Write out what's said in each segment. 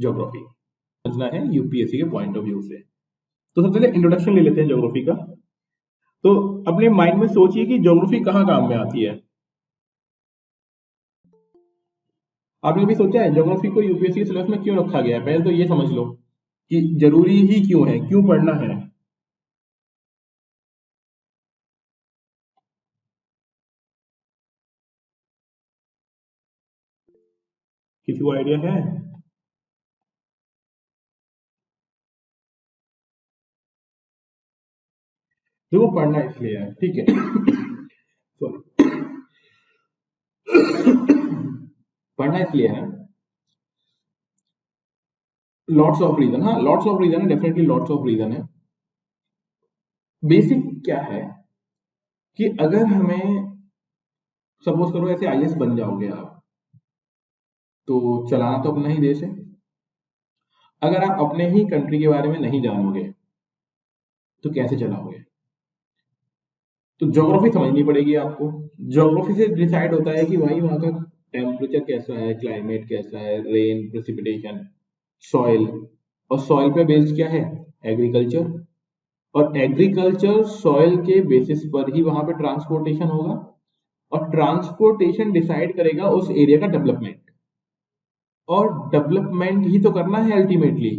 Geography समझना है UPSC के पॉइंट ऑफ व्यू से। तो सबसे पहले इंट्रोडक्शन ले लेते हैं ज्योग्राफी का। तो अपने माइंड में सोचिए कि ज्योग्राफी कहाँ काम में आती है। आपने भी सोचा है ज्योग्राफी को यूपीएससी के सिलेबस में क्यों रखा गया है? पहले तो ये समझ लो कि जरूरी ही क्यों है, क्यों पढ़ना है। किसी को आइडिया है? देखो पढ़ना इसलिए है, ठीक है। सॉरी। पढ़ना इसलिए है, लॉट्स ऑफ रीजन। हाँ, लॉट्स ऑफ रीजन है, डेफिनेटली लॉट्स ऑफ रीजन है। बेसिक क्या है कि अगर हमें सपोज करो ऐसे आईएएस बन जाओगे आप, तो चलाना तो अपना ही देश है। अगर आप अपने ही कंट्री के बारे में नहीं जानोगे तो कैसे चलाओगे? तो ज्योग्राफी समझनी पड़ेगी आपको। ज्योग्राफी से डिसाइड होता है कि भाई वहां का टेम्परेचर कैसा है, क्लाइमेट कैसा है, रेन, प्रेसिपिटेशन, सॉइल। और सॉइल पे बेस्ड क्या है? एग्रीकल्चर। और एग्रीकल्चर सॉइल के बेसिस पर ही वहां पे ट्रांसपोर्टेशन होगा, और ट्रांसपोर्टेशन डिसाइड करेगा उस एरिया का डेवलपमेंट। और डेवलपमेंट ही तो करना है अल्टीमेटली,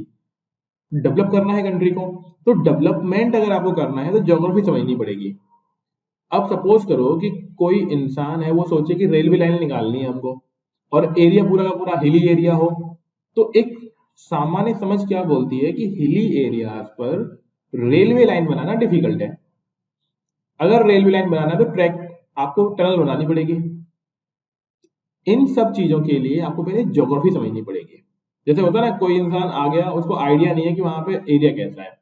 डेवलप करना है कंट्री को। तो डेवलपमेंट अगर आपको करना है तो ज्योग्राफी समझनी पड़ेगी। अब सपोज करो कि कोई इंसान है, वो सोचे कि रेलवे लाइन निकालनी है हमको, और एरिया पूरा का पूरा हिली एरिया हो, तो एक सामान्य समझ क्या बोलती है कि हिली एरियाज पर रेलवे लाइन बनाना डिफिकल्ट है। अगर रेलवे लाइन बनाना है तो ट्रैक, आपको टनल बनानी पड़ेगी। इन सब चीजों के लिए आपको पहले ज्योग्राफी समझनी पड़ेगी। जैसे होता है ना, कोई इंसान आ गया, उसको आइडिया नहीं है कि वहां पे एरिया कैसा है।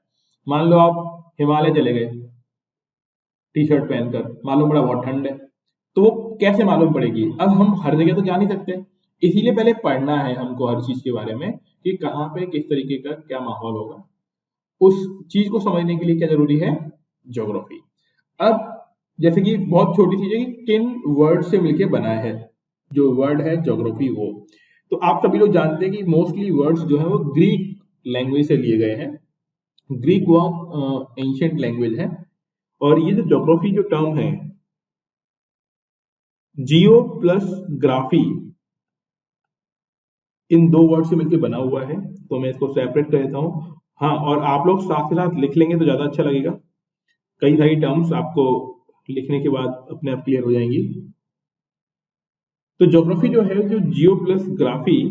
मान लो आप हिमालय चले गए टी शर्ट पहनकर, मालूम पड़ा बहुत ठंड है, तो वो कैसे मालूम पड़ेगी? अब हम हर जगह तो जा नहीं सकते, इसीलिए पहले पढ़ना है हमको हर चीज के बारे में कि कहाँ पे किस तरीके का क्या माहौल होगा। उस चीज को समझने के लिए क्या जरूरी है? ज्योग्राफी। अब जैसे कि बहुत छोटी चीज है कि किन वर्ड से मिलके बना है जो वर्ड है ज्योग्राफी वो। तो आप सभी लोग जानते हैं कि मोस्टली वर्ड्स जो है वो ग्रीक लैंग्वेज से लिए गए हैं। ग्रीक वो एंशियंट लैंग्वेज है। और ये जो ज्योग्राफी जो टर्म है, जियो प्लस ग्राफी, इन दो वर्ड से मिलकर बना हुआ है। तो मैं इसको सेपरेट कर देता हूँ। हाँ, और आप लोग साथ के साथ लिख लेंगे तो ज्यादा अच्छा लगेगा। कई सारी टर्म्स आपको लिखने के बाद अपने आप क्लियर हो जाएंगी। तो ज्योग्राफी जो है, जो जियो प्लस ग्राफी,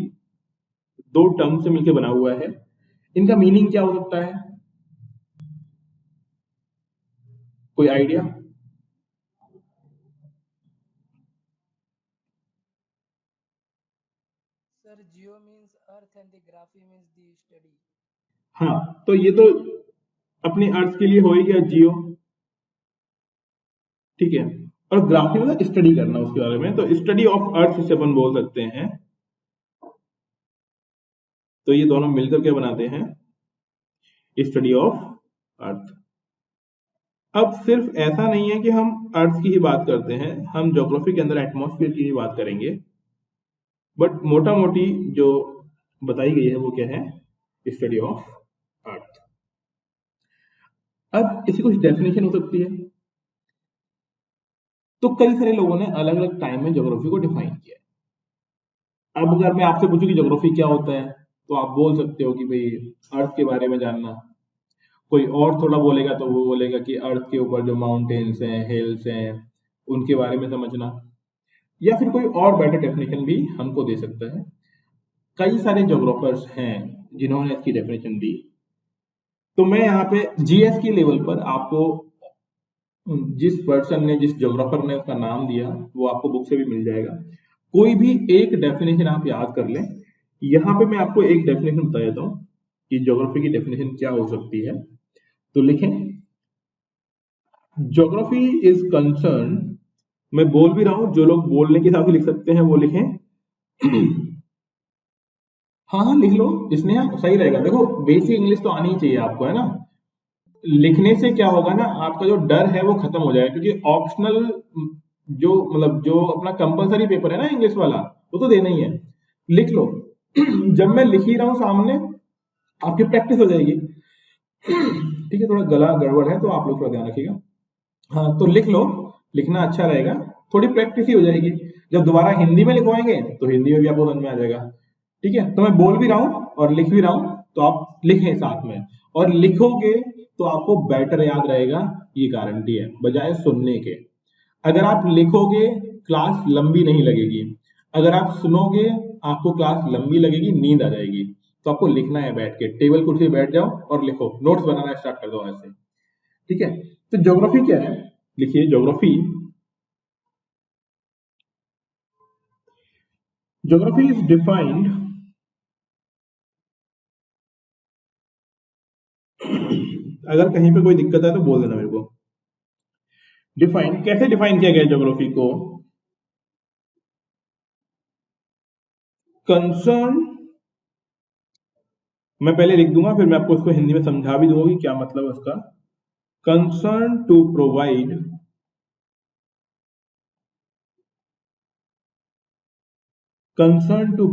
दो टर्म से मिलकर बना हुआ है। इनका मीनिंग क्या हो सकता है? कोई idea? Sir, geo means earth and the graphy means the study. हाँ, तो ये तो अपनी अर्थ के लिए हो ही गया जियो, ठीक है। और ग्राफी मतलब स्टडी करना उसके बारे में, तो स्टडी ऑफ अर्थ से अपन बोल सकते हैं। तो ये दोनों मिलकर के बनाते हैं स्टडी ऑफ अर्थ। अब सिर्फ ऐसा नहीं है कि हम अर्थ की ही बात करते हैं, हम ज्योग्राफी के अंदर एटमॉस्फेयर की ही बात करेंगे। बट मोटा मोटी जो बताई गई है वो क्या है? Study of earth. अब इसकी कुछ डेफिनेशन हो सकती है। तो कई सारे लोगों ने अलग अलग टाइम में ज्योग्राफी को डिफाइन किया है। अब अगर मैं आपसे पूछूं कि ज्योग्राफी क्या होता है, तो आप बोल सकते हो कि भाई अर्थ के बारे में जानना। कोई और थोड़ा बोलेगा तो वो बोलेगा कि अर्थ के ऊपर जो माउंटेन्स हैं, हिल्स हैं, उनके बारे में समझना। या फिर कोई और बेटर डेफिनेशन भी हमको दे सकता है। कई सारे ज्योग्राफर्स हैं जिन्होंने इसकी डेफिनेशन दी। तो मैं यहाँ पे जीएस की लेवल पर आपको जिस पर्सन ने, जिस ज्योग्राफर ने उसका नाम दिया, वो आपको बुक से भी मिल जाएगा। कोई भी एक डेफिनेशन आप याद कर लें। यहाँ पे मैं आपको एक डेफिनेशन बता देता हूँ कि ज्योग्राफी की डेफिनेशन क्या हो सकती है। तो लिखें, ज्योग्राफी इज कंसर्न, मैं बोल भी रहा हूं, जो लोग बोलने के हिसाब से लिख सकते हैं वो लिखें। हाँ हाँ, लिख लो, इसमें सही रहेगा। देखो बेसिक इंग्लिश तो आनी ही चाहिए आपको, है ना। लिखने से क्या होगा ना, आपका जो डर है वो खत्म हो जाएगा, क्योंकि ऑप्शनल जो मतलब जो अपना कंपलसरी पेपर है ना इंग्लिश वाला, वो तो देना ही है। लिख लो, जब मैं लिख ही रहा हूं सामने, आपकी प्रैक्टिस हो जाएगी। ठीक है, थोड़ा गला गड़बड़ है तो आप लोग थोड़ा ध्यान रखिएगा। हाँ, तो लिख लो, लिखना अच्छा रहेगा, थोड़ी प्रैक्टिस ही हो जाएगी। जब दोबारा हिंदी में लिखवाएंगे तो हिंदी में भी आपको समझ में आ जाएगा। ठीक है, तो मैं बोल भी रहा हूँ और लिख भी रहा हूँ, तो आप लिखें साथ में, और लिखोगे तो आपको बेटर याद रहेगा, ये गारंटी है, बजाय सुनने के। अगर आप लिखोगे क्लास लंबी नहीं लगेगी, अगर आप सुनोगे आपको क्लास लंबी लगेगी, नींद आ जाएगी। तो आपको लिखना है, बैठ के टेबल कुर्सी बैठ जाओ और लिखो, नोट्स बनाना स्टार्ट कर दो ऐसे। ठीक है, तो ज्योग्राफी क्या है, लिखिए ज्योग्राफी। ज्योग्राफी इज डिफाइंड, अगर कहीं पे कोई दिक्कत है तो बोल देना मेरे को। डिफाइन कैसे डिफाइन किया गया ज्योग्राफी को? कंसर्न, मैं पहले लिख दूंगा फिर मैं आपको उसको हिंदी में समझा भी दूंगा कि क्या मतलब है उसका। Concern to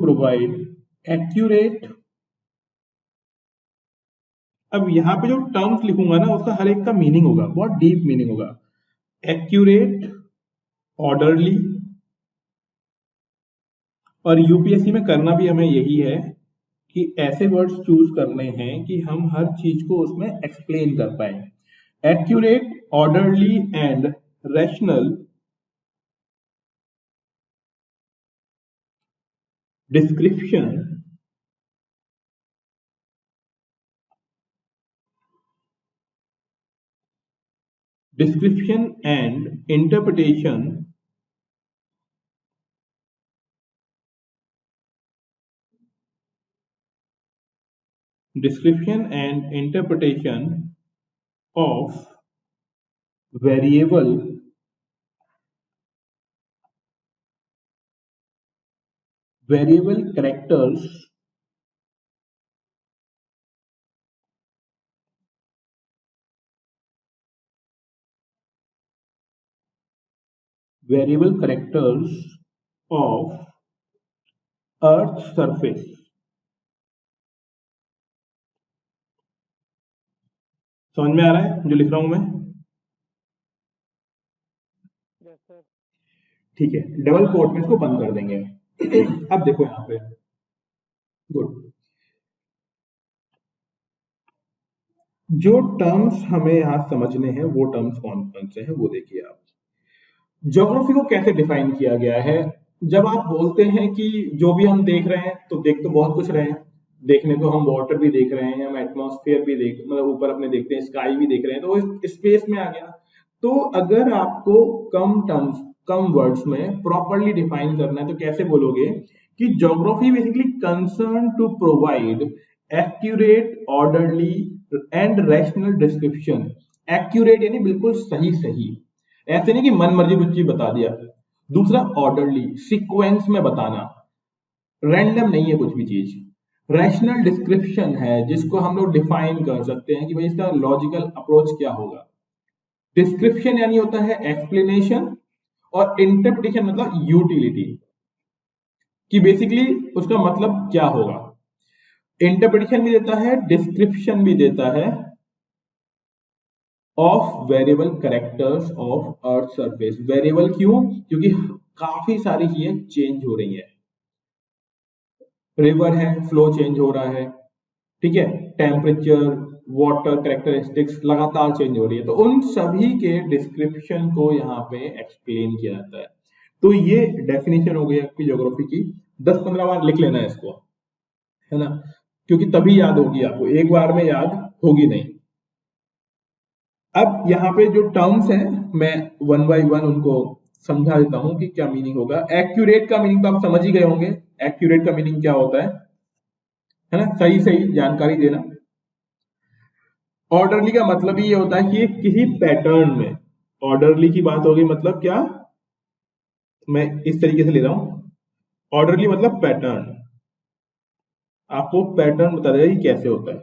provide accurate. अब यहाँ पे जो टर्म्स लिखूंगा ना उसका हर एक का मीनिंग होगा, बहुत डीप मीनिंग होगा। एक्यूरेट, ऑर्डरली, और यूपीएससी में करना भी हमें यही है कि ऐसे वर्ड्स चूज करने हैं कि हम हर चीज को उसमें एक्सप्लेन कर पाए। Accurate, orderly and rational description, and interpretation of variable characters, of earth's surface। समझ में आ रहा है जो लिख रहा हूं मैं? Yes, sir. ठीक है, डबल कोट में इसको बंद कर देंगे। अब देखो यहाँ पे, गुड, जो टर्म्स हमें यहाँ समझने हैं वो टर्म्स कौन कौन से हैं वो देखिए आप। ज्योग्राफी को कैसे डिफाइन किया गया है? जब आप बोलते हैं कि जो भी हम देख रहे हैं, तो देख तो बहुत कुछ रहे हैं, देखने को हम वाटर भी देख रहे हैं, हम एटमॉस्फेयर भी देख, मतलब ऊपर अपने देखते हैं, स्काई भी देख रहे हैं, तो वो स्पेस में आ गया। तो अगर आपको कम टर्म्स, कम वर्ड्स में प्रॉपरली डिफाइन करना है तो कैसे बोलोगे कि geography basically concern to provide accurate, orderly and rational description. Accurate यानी बिल्कुल सही सही, ऐसे नहीं कि मन मर्जी कुछ चीज बता दिया। दूसरा ऑर्डरली, सीक्वेंस में बताना, रैंडम नहीं है कुछ भी चीज। रैशनल डिस्क्रिप्शन है जिसको हम लोग डिफाइन कर सकते हैं कि भाई इसका लॉजिकल अप्रोच क्या होगा। डिस्क्रिप्शन यानी होता है एक्सप्लेनेशन, और इंटरप्रिटेशन मतलब यूटिलिटी, कि बेसिकली उसका मतलब क्या होगा। इंटरप्रिटेशन भी देता है, डिस्क्रिप्शन भी देता है of variable characters of earth surface. Variable क्यों? क्योंकि काफी सारी चीजें चेंज हो रही है, रिवर है, फ्लो चेंज हो रहा है, ठीक है, टेम्परेचर, वाटर कैरेक्टरिस्टिक्स लगातार चेंज हो रही है, तो उन सभी के डिस्क्रिप्शन को यहाँ पे एक्सप्लेन किया जाता है। तो ये डेफिनेशन हो गई आपकी ज्योग्राफी की। 10-15 बार लिख लेना है इसको, है ना, क्योंकि तभी याद होगी आपको, एक बार में याद होगी नहीं। अब यहाँ पे जो टर्म्स हैं मैं वन बाय वन उनको समझा देता हूं कि क्या मीनिंग होगा। एक्यूरेट का मीनिंग तो आप समझ ही गए होंगे, एक्यूरेट का मीनिंग क्या होता है ना, सही सही जानकारी देना। ऑर्डरली का मतलब ही ये होता है कि किसी पैटर्न में, ऑर्डरली की बात होगी मतलब क्या, मैं इस तरीके से ले रहा हूं, ऑर्डरली मतलब पैटर्न, आपको पैटर्न बता देगा कि कैसे होता है।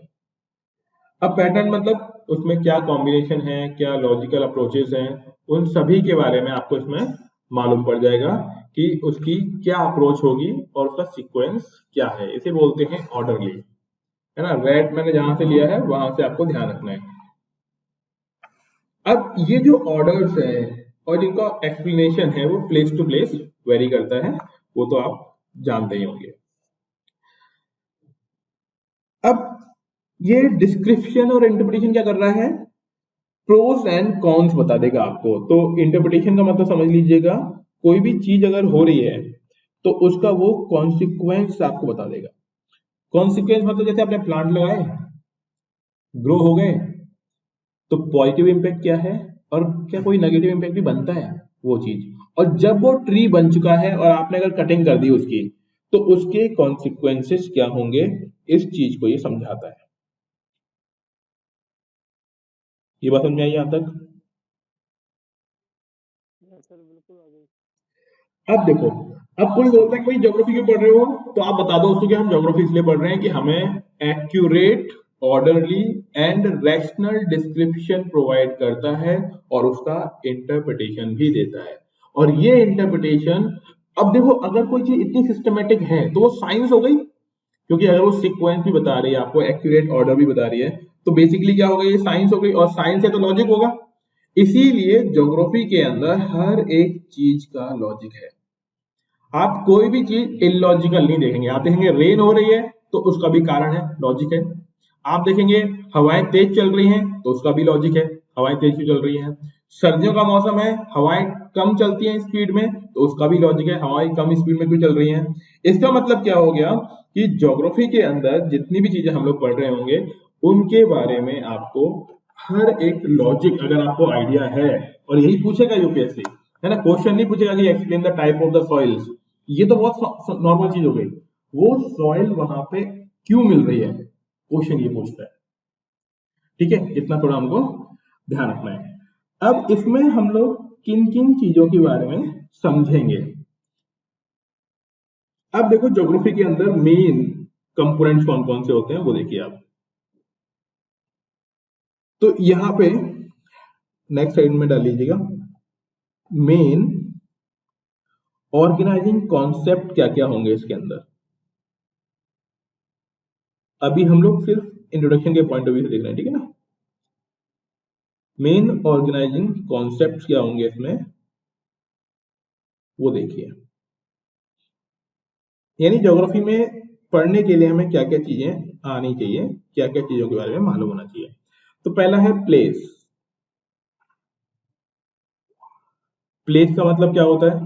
अब पैटर्न मतलब उसमें क्या कॉम्बिनेशन है, क्या लॉजिकल अप्रोचेस हैं, उन सभी के बारे में आपको इसमें मालूम पड़ जाएगा कि उसकी क्या अप्रोच होगी और उसका सीक्वेंस क्या है। इसे बोलते हैं ऑर्डरली, है ना। रेट मैंने जहां से लिया है वहां से आपको ध्यान रखना है। अब ये जो ऑर्डर्स है और इनका एक्सप्लेनेशन है वो प्लेस टू प्लेस वेरी करता है, वो तो आप जानते ही होंगे। अब ये डिस्क्रिप्शन और इंटरप्रिटेशन क्या कर रहा है, प्रोस एंड कॉन्स बता देगा आपको। तो इंटरप्रिटेशन का मतलब समझ लीजिएगा, कोई भी चीज अगर हो रही है तो उसका वो कॉन्सिक्वेंस आपको बता देगा। कॉन्सिक्वेंस मतलब जैसे आपने प्लांट लगाए, ग्रो हो गए, तो पॉजिटिव इम्पैक्ट क्या है और क्या कोई नेगेटिव इम्पैक्ट भी बनता है वो चीज। और जब वो ट्री बन चुका है और आपने अगर कटिंग कर दी उसकी, तो उसके कॉन्सिक्वेंसेस क्या होंगे, इस चीज को ये समझाता है। ये बात समझ में आई यहाँ तक? यस सर, बिल्कुल आ गई। अब देखो, अब कोई बोलता है कि भाई ज्योग्राफी क्यों पढ़ रहे हो, तो आप बता दो उसको कि हम ज्योग्राफी इसलिए पढ़ रहे हैं कि हमें accurate, orderly and rational description provide करता है और उसका इंटरप्रिटेशन भी देता है। और ये इंटरप्रिटेशन, अब देखो अगर कोई चीज इतनी सिस्टमेटिक है तो वो साइंस हो गई, क्योंकि अगर वो सीक्वेंस भी बता रही है आपको, एक्यूरेट ऑर्डर भी बता रही है, तो बेसिकली क्या होगा, ये साइंस हो गई। और साइंस है तो लॉजिक होगा, इसीलिए ज्योग्राफी के अंदर हर एक चीज का लॉजिक है। आप कोई भी चीज इलॉजिकल नहीं देखेंगे। आप देखेंगे रेन हो रही है तो उसका भी कारण है, लॉजिक है। आप देखेंगे हवाएं तेज चल रही हैं तो उसका भी लॉजिक है, हवाएं तेज क्यों चल रही हैं। सर्दियों का मौसम है, हवाएं कम चलती हैं स्पीड में, तो उसका भी लॉजिक है, हवाएं कम स्पीड में क्यों चल रही हैं। इसका मतलब क्या हो गया कि ज्योग्राफी के अंदर जितनी भी चीजें हम लोग पढ़ रहे होंगे उनके बारे में आपको हर एक लॉजिक, अगर आपको आइडिया है, और यही पूछेगा यूपीएससी, है ना। क्वेश्चन नहीं पूछेगा कि explain the type of the soils, ये तो बहुत नॉर्मल चीज हो गई। वो सॉइल वहां पे क्यों मिल रही है, क्वेश्चन ये पूछता है। ठीक है, इतना थोड़ा हमको ध्यान रखना है। अब इसमें हम लोग किन किन चीजों के बारे में समझेंगे। अब देखो ज्योग्राफी के अंदर मेन कंपोनेंट्स कौन कौन से होते हैं वो देखिए आप। तो यहाँ पे नेक्स्ट साइड में डाल लीजिएगा, मेन ऑर्गेनाइजिंग कॉन्सेप्ट क्या क्या होंगे इसके अंदर। अभी हम लोग सिर्फ इंट्रोडक्शन के पॉइंट ऑफ व्यू से देख रहे हैं, ठीक है ना। मेन ऑर्गेनाइजिंग कॉन्सेप्ट क्या होंगे इसमें वो देखिए। यानी ज्योग्राफी में पढ़ने के लिए हमें क्या क्या चीजें आनी चाहिए, क्या क्या चीजों के बारे में मालूम होना चाहिए। तो पहला है प्लेस। प्लेस का मतलब क्या होता है,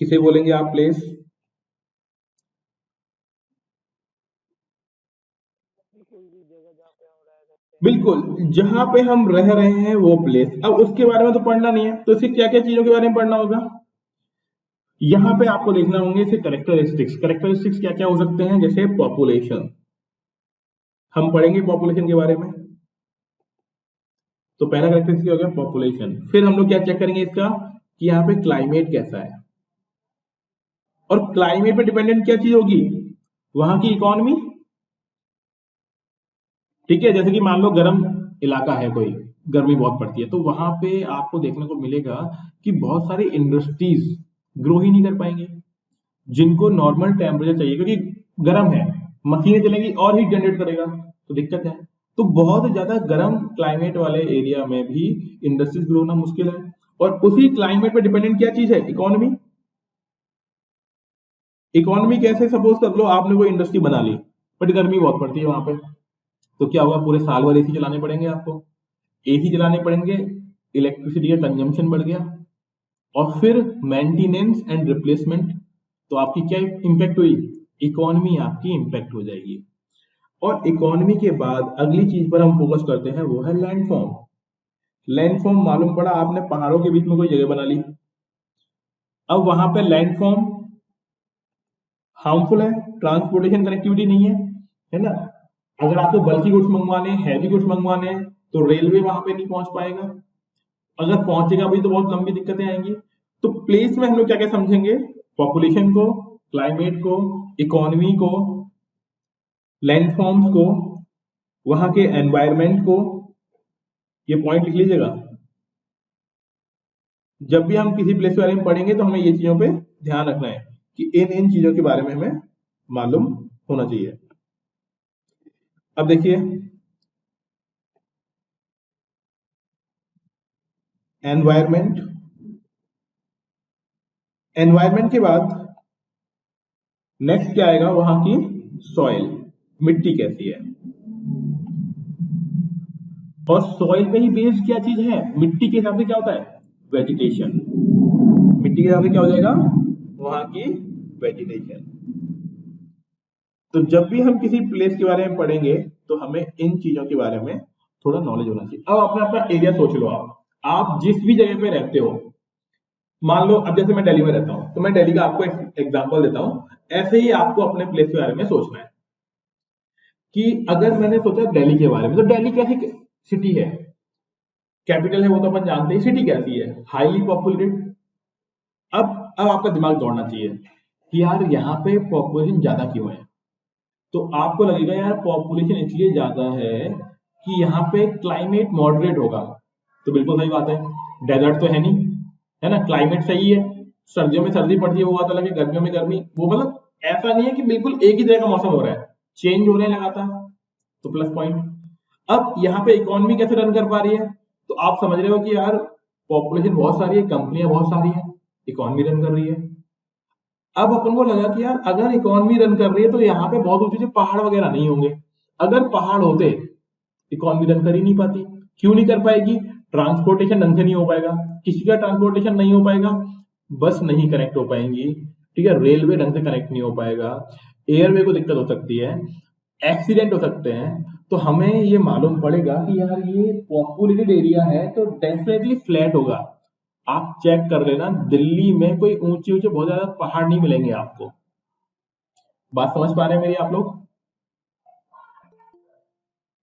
किसे बोलेंगे आप प्लेस? कोई भी जगह जहाँ पे हम रह सकते हैं। बिल्कुल, जहां पे हम रह रहे हैं वो प्लेस। अब उसके बारे में तो पढ़ना नहीं है, तो इसे क्या क्या चीजों के बारे में पढ़ना होगा। यहां पे आपको देखना होंगे इसे करेक्टरिस्टिक्स। करेक्टरिस्टिक्स क्या क्या हो सकते हैं, जैसे पॉपुलेशन, हम पढ़ेंगे पॉपुलेशन के बारे में। तो पहला करेक्टरिस्टिक हो गया पॉपुलेशन। फिर हम लोग क्या चेक करेंगे इसका, कि यहाँ पे क्लाइमेट कैसा है। और क्लाइमेट पे डिपेंडेंट क्या चीज होगी, वहां की इकोनॉमी। ठीक है, जैसे कि मान लो गर्म इलाका है कोई, गर्मी बहुत पड़ती है, तो वहां पे आपको देखने को मिलेगा कि बहुत सारी इंडस्ट्रीज ग्रो ही नहीं कर पाएंगे, जिनको नॉर्मल टेम्परेचर चाहिए, क्योंकि गर्म है, मशीनें चलेंगी और हीट जनरेट करेगा, तो दिक्कत है। तो बहुत ज्यादा गर्म क्लाइमेट वाले एरिया में भी इंडस्ट्रीज ग्रो होना मुश्किल है। और उसी क्लाइमेट पे डिपेंडेंट क्या चीज है, इकोनॉमी। इकोनॉमी कैसे, सपोज कर लो आपने कोई इंडस्ट्री बना ली, बट गर्मी बहुत पड़ती है वहां पे, तो क्या होगा, पूरे साल भर एसी चलाने पड़ेंगे आपको। एसी चलाने पड़ेंगे, इलेक्ट्रिसिटी का कंजम्पशन बढ़ गया, और फिर मेंटेनेंस एंड रिप्लेसमेंट, तो आपकी क्या इंपैक्ट हुई, इकोनॉमी आपकी इंपैक्ट हो जाएगी। और इकोनॉमी के बाद अगली चीज पर हम फोकस करते हैं, वो है लैंडफॉर्म। लैंडफॉर्म मालूम पड़ा आपने पहाड़ों के बीच में कोई जगह बना ली, अब वहां पे लैंडफॉर्म हार्मफुल है, ट्रांसपोर्टेशन कनेक्टिविटी नहीं है ना। अगर आपको बल्कि गुड्स मंगवाने, हैवी गुड्स मंगवाने हैं, तो रेलवे वहां पे नहीं पहुंच पाएगा, अगर पहुंचेगा भी तो बहुत लंबी दिक्कतें आएंगी। तो प्लेस में हम लोग क्या क्या समझेंगे, पॉपुलेशन को, क्लाइमेट को, इकोनॉमी को, लैंडफॉर्म्स को, वहां के एनवायरमेंट को, ये पॉइंट लिख लीजिएगा। जब भी हम किसी प्लेस के बारे में पढ़ेंगे तो हमें ये चीजों पे ध्यान रखना है कि इन इन चीजों के बारे में हमें मालूम होना चाहिए। अब देखिए, एनवायरमेंट, एनवायरमेंट के बाद नेक्स्ट क्या आएगा, वहां की सॉइल, मिट्टी कैसी है। और सॉइल पे ही बेस्ड क्या चीज है, मिट्टी के हिसाब से क्या होता है, वेजिटेशन। मिट्टी के हिसाब से क्या हो जाएगा, वहां की वेजिटेशन। तो जब भी हम किसी प्लेस के बारे में पढ़ेंगे तो हमें इन चीजों के बारे में थोड़ा नॉलेज होना चाहिए। अब अपना अपना एरिया सोच लो, आप जिस भी जगह पे रहते हो, मान लो अब जैसे मैं दिल्ली में रहता हूं तो मैं दिल्ली का आपको एक एग्जांपल देता हूं। ऐसे ही आपको अपने प्लेस के बारे में सोचना है कि अगर मैंने सोचा दिल्ली के बारे में, तो दिल्ली कैसी सिटी है, कैपिटल है वो तो अपन जानते हैं, सिटी कैसी है, हाईली पॉपुलेटेड। अब आपका दिमाग दौड़ना चाहिए कि यार यहाँ पे पॉपुलेशन ज्यादा क्यों है। तो आपको लगेगा यार पॉपुलेशन इसलिए ज्यादा है कि यहाँ पे क्लाइमेट मॉडरेट होगा। तो बिल्कुल सही बात है, डेजर्ट तो है नहीं, है ना, क्लाइमेट सही है, सर्दियों में सर्दी पड़ती है वो बात अलग है, गर्मियों में गर्मी, वो मतलब ऐसा नहीं है कि बिल्कुल एक ही तरह का मौसम हो रहा है, चेंज हो रहे हैं लगातार। तो प्लस पॉइंट। अब यहाँ पे इकोनॉमी कैसे रन कर पा रही है, तो आप समझ रहे हो कि यार पॉपुलेशन बहुत सारी है, कंपनियां बहुत सारी है, इकोनॉमी रन कर रही है। अब अपन को लगा कि यार अगर इकोनॉमी रन कर रही है तो यहाँ पे बहुत ऊंचे पहाड़ वगैरह नहीं होंगे। अगर पहाड़ होते, इकोनॉमी रन कर ही नहीं पाती। क्यों नहीं कर पाएगी, ट्रांसपोर्टेशन ढंग से नहीं हो पाएगा, किसी का ट्रांसपोर्टेशन नहीं हो पाएगा, बस नहीं कनेक्ट हो पाएंगी, ठीक है, रेलवे ढंग से कनेक्ट नहीं हो पाएगा, एयरवे को दिक्कत हो सकती है, एक्सीडेंट हो सकते हैं। तो हमें ये मालूम पड़ेगा कि यार ये पॉपुलेटेड एरिया है तो डेफिनेटली फ्लैट होगा। आप चेक कर लेना, दिल्ली में कोई ऊंचे ऊंचे बहुत ज्यादा पहाड़ नहीं मिलेंगे आपको। बात समझ पा रहे हैं मेरी आप लोग,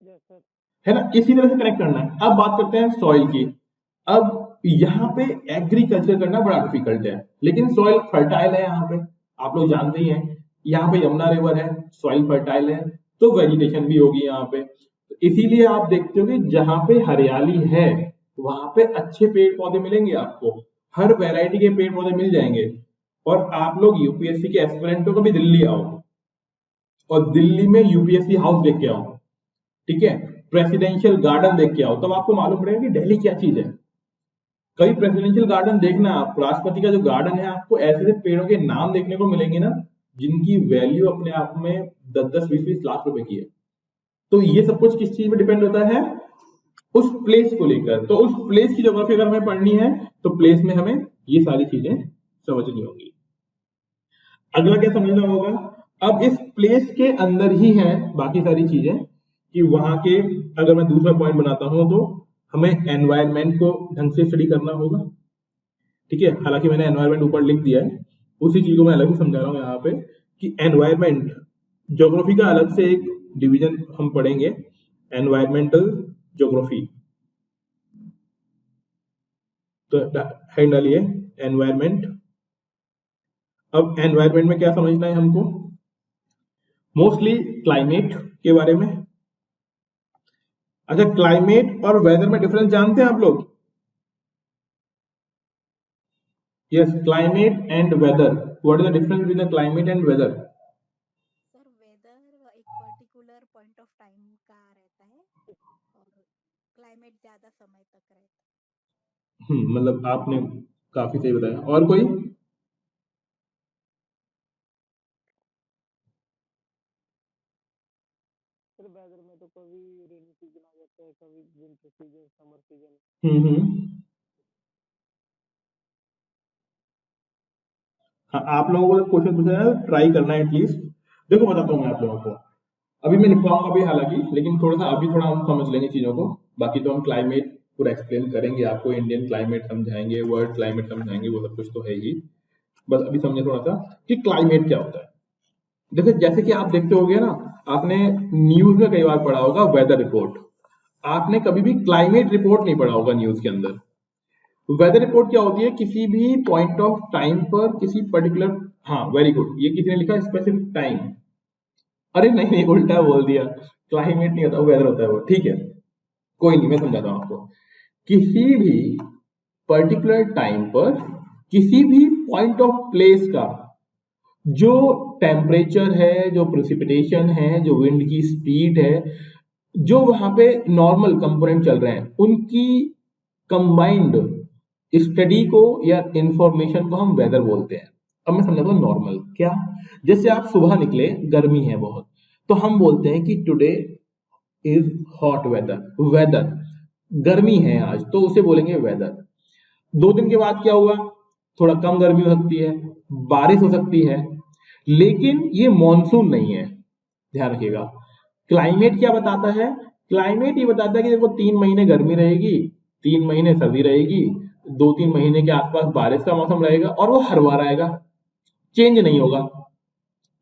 Yes, sir. है ना, इसी तरह से कनेक्ट करना है। अब बात करते हैं सॉइल की। अब यहाँ पे एग्रीकल्चर करना बड़ा डिफिकल्ट है, लेकिन सॉइल फर्टाइल है यहाँ पे, आप लोग जानते ही हैं। यहाँ पे यमुना रिवर है, सॉइल फर्टाइल है, तो वेजिटेशन भी होगी यहाँ पे। तो इसीलिए आप देखते हो कि जहाँ पे हरियाली है वहां पे अच्छे पेड़ पौधे मिलेंगे आपको, हर वैरायटी के पेड़ पौधे मिल जाएंगे। और आप लोग यूपीएससी के एस्पिरेंटो को भी दिल्ली आओ और दिल्ली में यूपीएससी हाउस देख के आओ, ठीक है, प्रेसिडेंशियल गार्डन देख के आओ, तब आपको मालूम पड़ेगा कि दिल्ली क्या चीज है। कई प्रेसिडेंशियल गार्डन देखना आप, राष्ट्रपति का जो गार्डन है, आपको ऐसे ऐसे पेड़ों के नाम देखने को मिलेंगे ना जिनकी वैल्यू अपने आप में 10-10 20-20 लाख रुपए की है। तो ये सब कुछ किस चीज में डिपेंड होता है, उस प्लेस को लेकर। तो उस प्लेस की ज्योग्राफी अगर हमें पढ़नी है तो प्लेस में हमें ये सारी चीजें समझनी होंगी। अगला क्या समझना होगा, अब इस प्लेस के अंदर ही है बाकी सारी चीजें, कि वहां के, अगर मैं दूसरा पॉइंट बनाता हूं तो हमें एनवायरनमेंट को ढंग से स्टडी करना होगा, ठीक है। हालांकि मैंने एनवायरनमेंट ऊपर लिख दिया है, उसी चीज को मैं अलग ही समझा रहा हूँ यहाँ पे कि एनवायरनमेंट ज्योग्राफी का अलग से एक डिवीजन हम पढ़ेंगे, एनवायरमेंटल ज्योग्राफी। तो हेड डालिए एनवायरनमेंट। अब एनवायरनमेंट में क्या समझना है हमको, मोस्टली क्लाइमेट के बारे में। अच्छा, क्लाइमेट और वेदर में डिफरेंस जानते हैं आप लोग, yes, climate and weather, what is the difference between the climate and weather. Sir weather एक पर्टिकुलर पॉइंट ऑफ टाइम का रहता है और क्लाइमेट ज्यादा समय तक रहता मतलब आपने काफी सही बताया, और कोई। सर वेदर में तो कभी रेनी सीजन आ जाता है, कभी विंटर सीजन, समर सीजन। हम्म। हाँ, आप लोगों को क्वेश्चन पूछा है, ट्राई करना है एटलीस्ट। देखो बताता हूँ मैं आप लोगों को, अभी मैं लिख पाऊंगा भी हालांकि, लेकिन थोड़ा सा अभी थोड़ा हम समझ लेंगे चीजों को। बाकी तो हम क्लाइमेट पूरा एक्सप्लेन करेंगे आपको, इंडियन क्लाइमेट समझाएंगे, वर्ल्ड क्लाइमेट समझाएंगे, वो सब कुछ तो है ही। बस अभी समझे थोड़ा सा कि क्लाइमेट क्या होता है। देखो जैसे कि आप देखते होगे ना, आपने न्यूज में कई बार पढ़ा होगा वेदर रिपोर्ट, आपने कभी भी क्लाइमेट रिपोर्ट नहीं पढ़ा होगा न्यूज के अंदर। वेदर रिपोर्ट क्या होती है, किसी भी पॉइंट ऑफ टाइम पर किसी पर्टिकुलर, हाँ वेरी गुड, ये किसी ने लिखा स्पेसिफिक टाइम, अरे नहीं नहीं उल्टा बोल दिया, क्लाइमेट नहीं होता, वेदर होता है वो, ठीक है, कोई नहीं, मैं समझाता हूँ आपको। किसी भी पर्टिकुलर टाइम पर किसी भी पॉइंट ऑफ प्लेस का जो टेम्परेचर है, जो प्रेसिपिटेशन है, जो विंड की स्पीड है, जो वहां पे नॉर्मल कंपोनेंट चल रहे हैं, उनकी कंबाइंड स्टडी को या इंफॉर्मेशन को हम वेदर बोलते हैं। अब मैं समझाता हूँ नॉर्मल क्या। जैसे आप सुबह निकले, गर्मी है बहुत, तो हम बोलते हैं कि today is hot weather. Weather गर्मी है आज, तो उसे बोलेंगे वेदर। 2 दिन के बाद क्या हुआ, थोड़ा कम गर्मी हो सकती है, बारिश हो सकती है, लेकिन ये मॉनसून नहीं है। ध्यान रखिएगा, क्लाइमेट क्या बताता है? क्लाइमेट ये बताता है कि देखो 3 महीने गर्मी रहेगी, 3 महीने सर्दी रहेगी, 2-3 महीने के आसपास बारिश का मौसम रहेगा, और वो हर बार आएगा, चेंज नहीं होगा।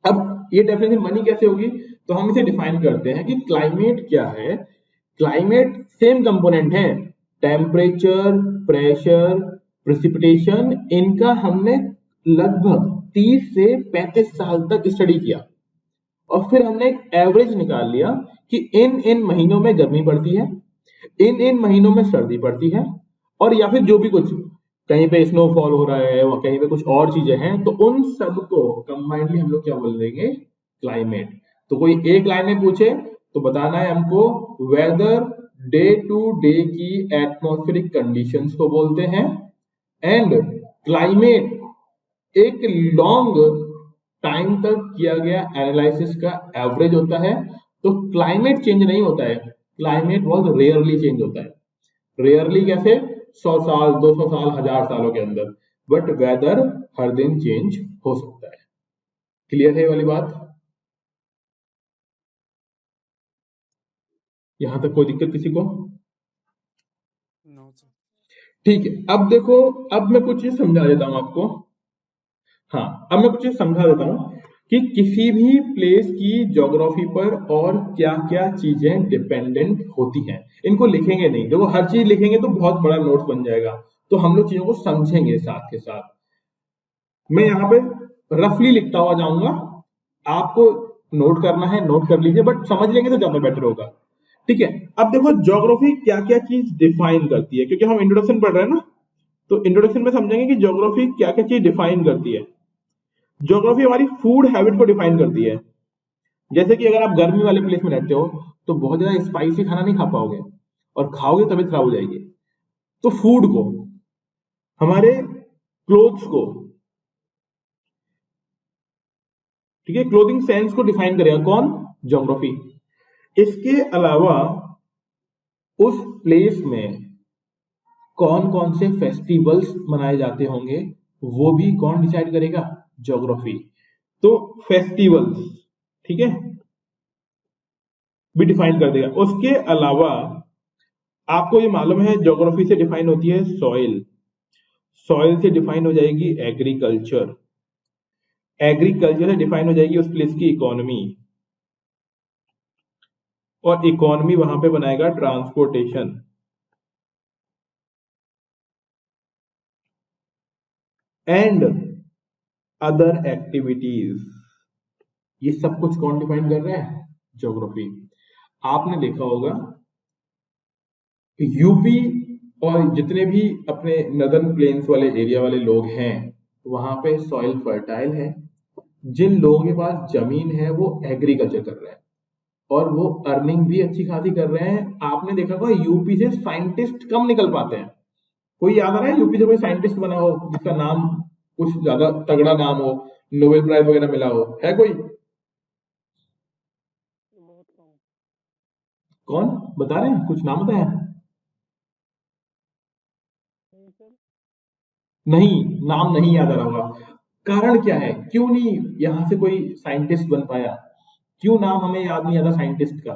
अब ये डेफिनेशन बनी कैसे होगी? तो हम इसे डिफाइन करते हैं कि क्लाइमेट क्या है। क्लाइमेट सेम कंपोनेंट है, टेम्परेचर, प्रेशर, प्रेसिपिटेशन, इनका हमने लगभग 30 से 35 साल तक स्टडी किया, और फिर हमने एक एवरेज निकाल लिया कि इन महीनों में गर्मी पड़ती है, इन महीनों में सर्दी पड़ती है, और या फिर जो भी कुछ कहीं पे स्नोफॉल हो रहा है और कहीं पे कुछ और चीजें हैं, तो उन सबको कंबाइंडली हम लोग क्या बोल देंगे? क्लाइमेट। तो कोई एक लाइन में पूछे तो बताना है हमको वेदर डे टू डे की एटमॉस्फेरिक कंडीशंस को बोलते हैं, एंड क्लाइमेट एक लॉन्ग टाइम तक किया गया एनालिसिस का एवरेज होता है। तो क्लाइमेट चेंज नहीं होता है, क्लाइमेट बहुत रेयरली चेंज होता है। रेयरली कैसे? 100 साल, 200 साल, 1000 सालों के अंदर। बट वेदर हर दिन चेंज हो सकता है। क्लियर है ये वाली बात? यहां तक कोई दिक्कत किसी को? No sir. ठीक है, अब देखो, अब मैं कुछ चीज समझा देता हूं आपको। हाँ, अब मैं कुछ चीज समझा देता हूं कि किसी भी प्लेस की ज्योग्राफी पर और क्या क्या चीजें डिपेंडेंट होती हैं। इनको लिखेंगे नहीं, देखो हर चीज लिखेंगे तो बहुत बड़ा नोट्स बन जाएगा, तो हम लोग चीजों को समझेंगे साथ के साथ। मैं यहाँ पे रफली लिखता हुआ जाऊंगा, आपको नोट करना है नोट कर लीजिए, बट समझ लेंगे तो ज्यादा बेटर होगा। ठीक है, अब देखो ज्योग्राफी क्या क्या चीज डिफाइन करती है, क्योंकि हम इंट्रोडक्शन पढ़ रहे हैं ना, तो इंट्रोडक्शन में समझेंगे कि ज्योग्राफी क्या क्या चीज डिफाइन करती है। ज्योग्राफी हमारी फूड हैबिट को डिफाइन करती है। जैसे कि अगर आप गर्मी वाले प्लेस में रहते हो तो बहुत ज्यादा स्पाइसी खाना नहीं खा पाओगे, और खाओगे तबीयत खराब हो जाएगी। तो फूड को, हमारे क्लोथ्स को, ठीक है, क्लोथिंग सेंस को डिफाइन करेगा कौन? ज्योग्राफी। इसके अलावा उस प्लेस में कौन कौन से फेस्टिवल्स मनाए जाते होंगे वो भी कौन डिसाइड करेगा? ज्योग्राफी। तो फेस्टिवल्स, ठीक है, भी डिफाइन कर देगा। उसके अलावा आपको ये मालूम है ज्योग्राफी से डिफाइन होती है सॉइल, सॉइल से डिफाइन हो जाएगी एग्रीकल्चर, एग्रीकल्चर से डिफाइन हो जाएगी उस प्लेस की इकोनॉमी, और इकोनॉमी वहां पे बनाएगा ट्रांसपोर्टेशन, एंड अदर एक्टिविटीज। ये सब कुछ कौन डिफाइन कर रहा है? ज्योग्राफी। आपने देखा होगा यूपी और जितने भी अपने नदर्न प्लेन्स वाले एरिया वाले लोग हैं, वहां पे सॉइल फर्टाइल है। जिन लोगों के पास जमीन है वो एग्रीकल्चर कर रहे हैं, और वो अर्निंग भी अच्छी खासी कर रहे हैं। आपने देखा होगा यूपी से साइंटिस्ट कम निकल पाते हैं। कोई याद आ रहा है यूपी से कोई साइंटिस्ट बना हो जिसका नाम कुछ ज्यादा तगड़ा नाम हो, नोबेल प्राइज वगैरह मिला हो? है कोई? बहुत कम। कौन बता रहे हैं? कुछ नाम बताया? नहीं सर। नहीं, नाम नहीं याद आ रहा होगा। कारण क्या है, क्यों नहीं यहां से कोई साइंटिस्ट बन पाया? क्यों नाम हमें याद नहीं आता साइंटिस्ट का,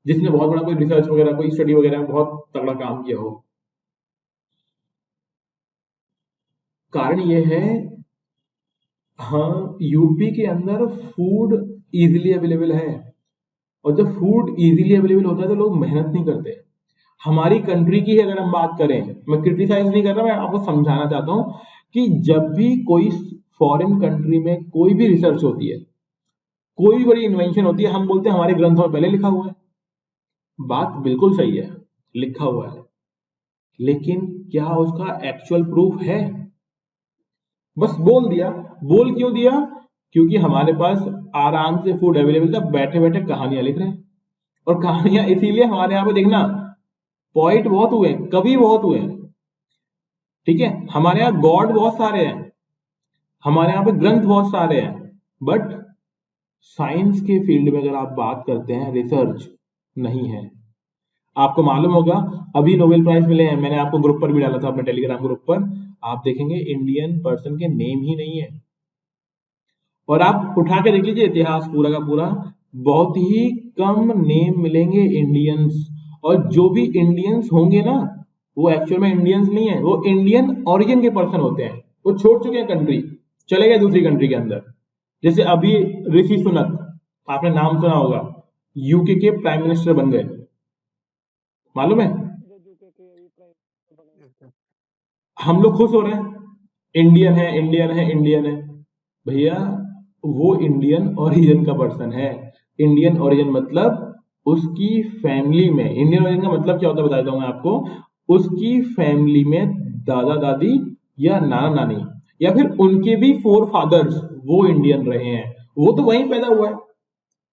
जिसने बहुत बड़ा कोई रिसर्च वगैरह, कोई स्टडी वगैरह में बहुत तगड़ा काम किया हो? कारण ये है, हाँ, यूपी के अंदर फूड इजीली अवेलेबल है, और जब फूड इजीली अवेलेबल होता है तो लोग मेहनत नहीं करते। हमारी कंट्री की अगर हम बात करें, मैं क्रिटिसाइज नहीं कर रहा, मैं आपको समझाना चाहता हूं कि जब भी कोई फॉरेन कंट्री में कोई भी रिसर्च होती है, कोई भी बड़ी इन्वेंशन होती है, हम बोलते हैं हमारे ग्रंथों में पहले लिखा हुआ है। बात बिल्कुल सही है, लिखा हुआ है, लेकिन क्या उसका एक्चुअल प्रूफ है? बस बोल दिया। बोल क्यों दिया? क्योंकि हमारे पास आराम से फूड अवेलेबल था, बैठे बैठे कहानियां लिख रहे हैं। और कहानियां इसीलिए हमारे यहाँ पे देखना, पोइट बहुत हुए, कवि बहुत हुए, ठीक है, हमारे यहाँ गॉड बहुत सारे हैं, हमारे यहाँ पे ग्रंथ बहुत सारे हैं, बट साइंस के फील्ड में अगर आप बात करते हैं, रिसर्च नहीं है। आपको मालूम होगा अभी नोबेल प्राइज मिले हैं, मैंने आपको ग्रुप पर भी डाला था, अपने टेलीग्राम ग्रुप पर, आप देखेंगे इंडियन पर्सन के नेम ही नहीं है। और आप उठा के देख लीजिए इतिहास पूरा का पूरा, बहुत ही कम नेम मिलेंगे इंडियंस। और जो भी इंडियंस होंगे ना, वो एक्चुअल में इंडियंस नहीं है, वो इंडियन ओरिजिन के पर्सन होते हैं। वो छोड़ चुके हैं कंट्री, चले गए दूसरी कंट्री के अंदर। जैसे अभी ऋषि सुनक, आपने नाम सुना होगा, यूके के प्राइम मिनिस्टर बन गए, मालूम है? जो यूके के अभी प्राइम बने। हम लोग खुश हो रहे हैं, इंडियन है, इंडियन है, इंडियन है। भैया वो इंडियन ओरिजिन का पर्सन है। इंडियन ओरिजिन मतलब उसकी फैमिली में, इंडियन ओरिजिन का मतलब क्या होता है बताता हूं मैं आपको, उसकी फैमिली में दादा दादी या नाना नानी या फिर उनके भी फोर फादर्स वो इंडियन रहे हैं, वो तो वहीं पैदा हुआ है।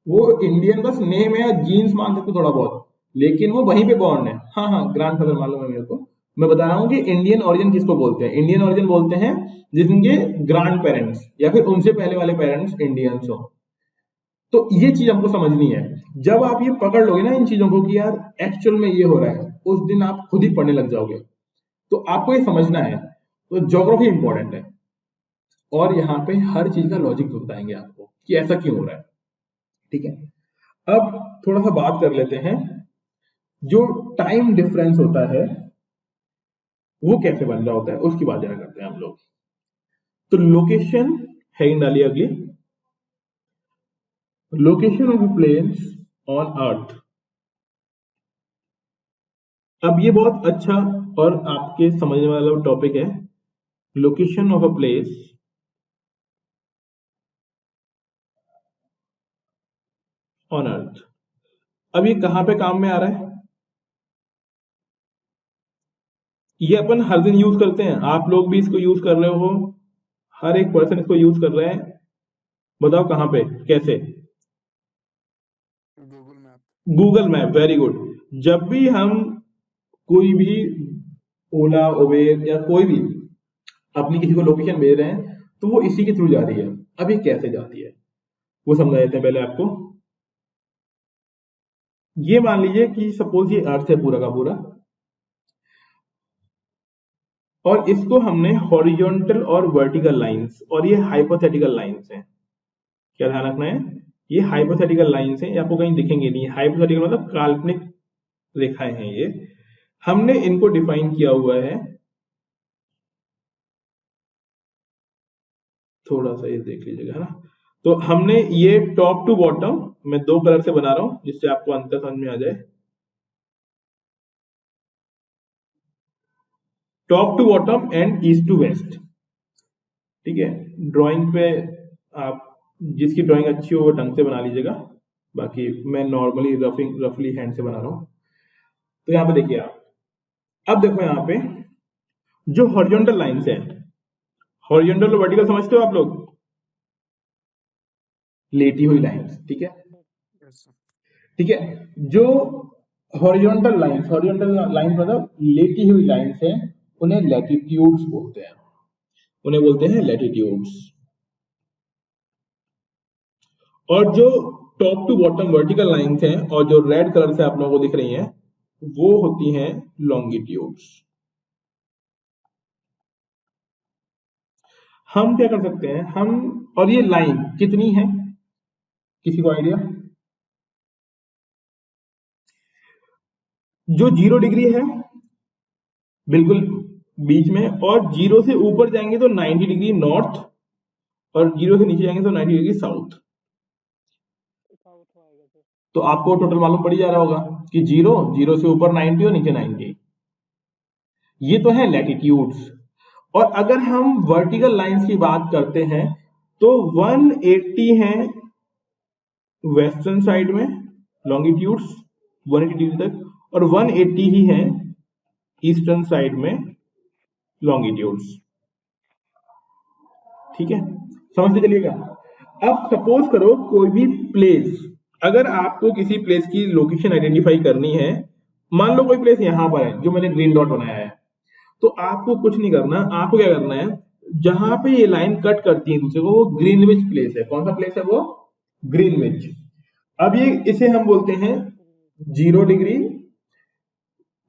वो इंडियन बस नेम है या जीन्स मान सकते थोड़ा बहुत, लेकिन वो वहीं पे बॉर्न है। हाँ हाँ, ग्रैंड फादर मालूम है मेरे को। मैं बता रहा हूँ कि इंडियन ओरिजिन किसको बोलते हैं। इंडियन ओरिजिन बोलते हैं जिनके ग्रैंड पेरेंट्स या फिर उनसे पहले वाले पेरेंट्स इंडियंस हो। तो ये चीज हमको समझनी है। जब आप ये पकड़ लोगे ना इन चीजों को कि यार एक्चुअल में ये हो रहा है, उस दिन आप खुद ही पढ़ने लग जाओगे। तो आपको ये समझना है। तो ज्योग्राफी इंपॉर्टेंट है, और यहाँ पे हर चीज का लॉजिक बताएंगे आपको कि ऐसा क्यों हो रहा है, ठीक है। अब थोड़ा सा बात कर लेते हैं, जो टाइम डिफरेंस होता है वो कैसे बन रहा होता है, उसकी बात जरा करते हैं हम लोग। तो लोकेशन है इन डाली अगली, location of planes on earth. अब ये बहुत अच्छा और आपके समझने वाला टॉपिक है, location of a place on earth. अब ये कहां पे काम में आ रहा है? ये अपन हर दिन यूज करते हैं, आप लोग भी इसको यूज कर रहे हो, हर एक पर्सन इसको यूज कर रहे हैं। बताओ कहां पे, कैसे? Google map. Google map, very good. जब भी हम कोई भी ओला उबेर या कोई भी अपनी किसी को लोकेशन भेज रहे हैं, तो वो इसी के थ्रू जा रही है। अब ये कैसे जाती है वो समझा देते हैं पहले आपको। ये मान लीजिए कि सपोज ये अर्थ है पूरा का पूरा, और इसको हमने हॉरिजॉन्टल और वर्टिकल लाइंस, और ये हाइपोथेटिकल लाइंस हैं, क्या ध्यान रखना है, ये हाइपोथेटिकल लाइंस हैं, आपको कहीं दिखेंगे नहीं। हाइपोथेटिकल मतलब काल्पनिक रेखाएं हैं ये। हमने इनको डिफाइन किया हुआ है, थोड़ा सा ये देख लीजिएगा, है ना। तो हमने ये टॉप टू बॉटम मैं दो कलर से बना रहा हूं जिससे आपको अंतर समझ में आ जाए। Top to bottom and east to west, ठीक है। ड्राइंग पे आप जिसकी ड्राइंग अच्छी हो वो ढंग से बना लीजिएगा, बाकी मैं नॉर्मली रफली हैंड से बना रहा हूं। तो यहाँ पे देखिए आप, अब देखो यहाँ पे जो हॉरिजॉन्टल लाइंस है, हॉरिजॉन्टल और वर्टिकल समझते हो आप लोग, लेटी हुई लाइंस, ठीक है, यस सर। ठीक है। जो हॉरिजॉन्टल लाइंस मतलब लेटी हुई लाइंस है, उन्हें लैटिट्यूड्स बोलते हैं, उन्हें बोलते हैं लैटिट्यूड्स। और जो top to bottom vertical lines हैं और जो रेड कलर से आप लोगों को दिख रही हैं, वो होती हैं लॉन्गिट्यूड्स। हम क्या कर सकते हैं, हम, और ये लाइन कितनी है, किसी को आइडिया? जो 0 डिग्री है बिल्कुल बीच में, और 0 से ऊपर जाएंगे तो 90 डिग्री नॉर्थ, और 0 से नीचे जाएंगे तो 90 डिग्री साउथ। साउथ में आएगा सर। तो आपको टोटल मालूम पड़ ही जा रहा होगा कि 0 से ऊपर 90 और नीचे 90, ये तो है लैटिट्यूड्स। और अगर हम वर्टिकल लाइंस की बात करते हैं तो 180 है वेस्टर्न साइड में लॉन्गिट्यूड्स, 180 डिग्री तक, और 180 ही है ईस्टर्न साइड में लॉन्गिट्यूड्स। ठीक है, समझते चलिएगा। अब सपोज करो कोई भी प्लेस, अगर आपको किसी प्लेस की लोकेशन आइडेंटिफाई करनी है, मान लो कोई प्लेस यहां पर है जो मैंने ग्रीन डॉट बनाया है, तो आपको कुछ नहीं करना, आपको क्या करना है, जहां पे ये लाइन कट करती है दूसरे को, वो ग्रीनविच प्लेस है। कौन सा प्लेस है वो? ग्रीनविच। अब ये इसे हम बोलते हैं 0 डिग्री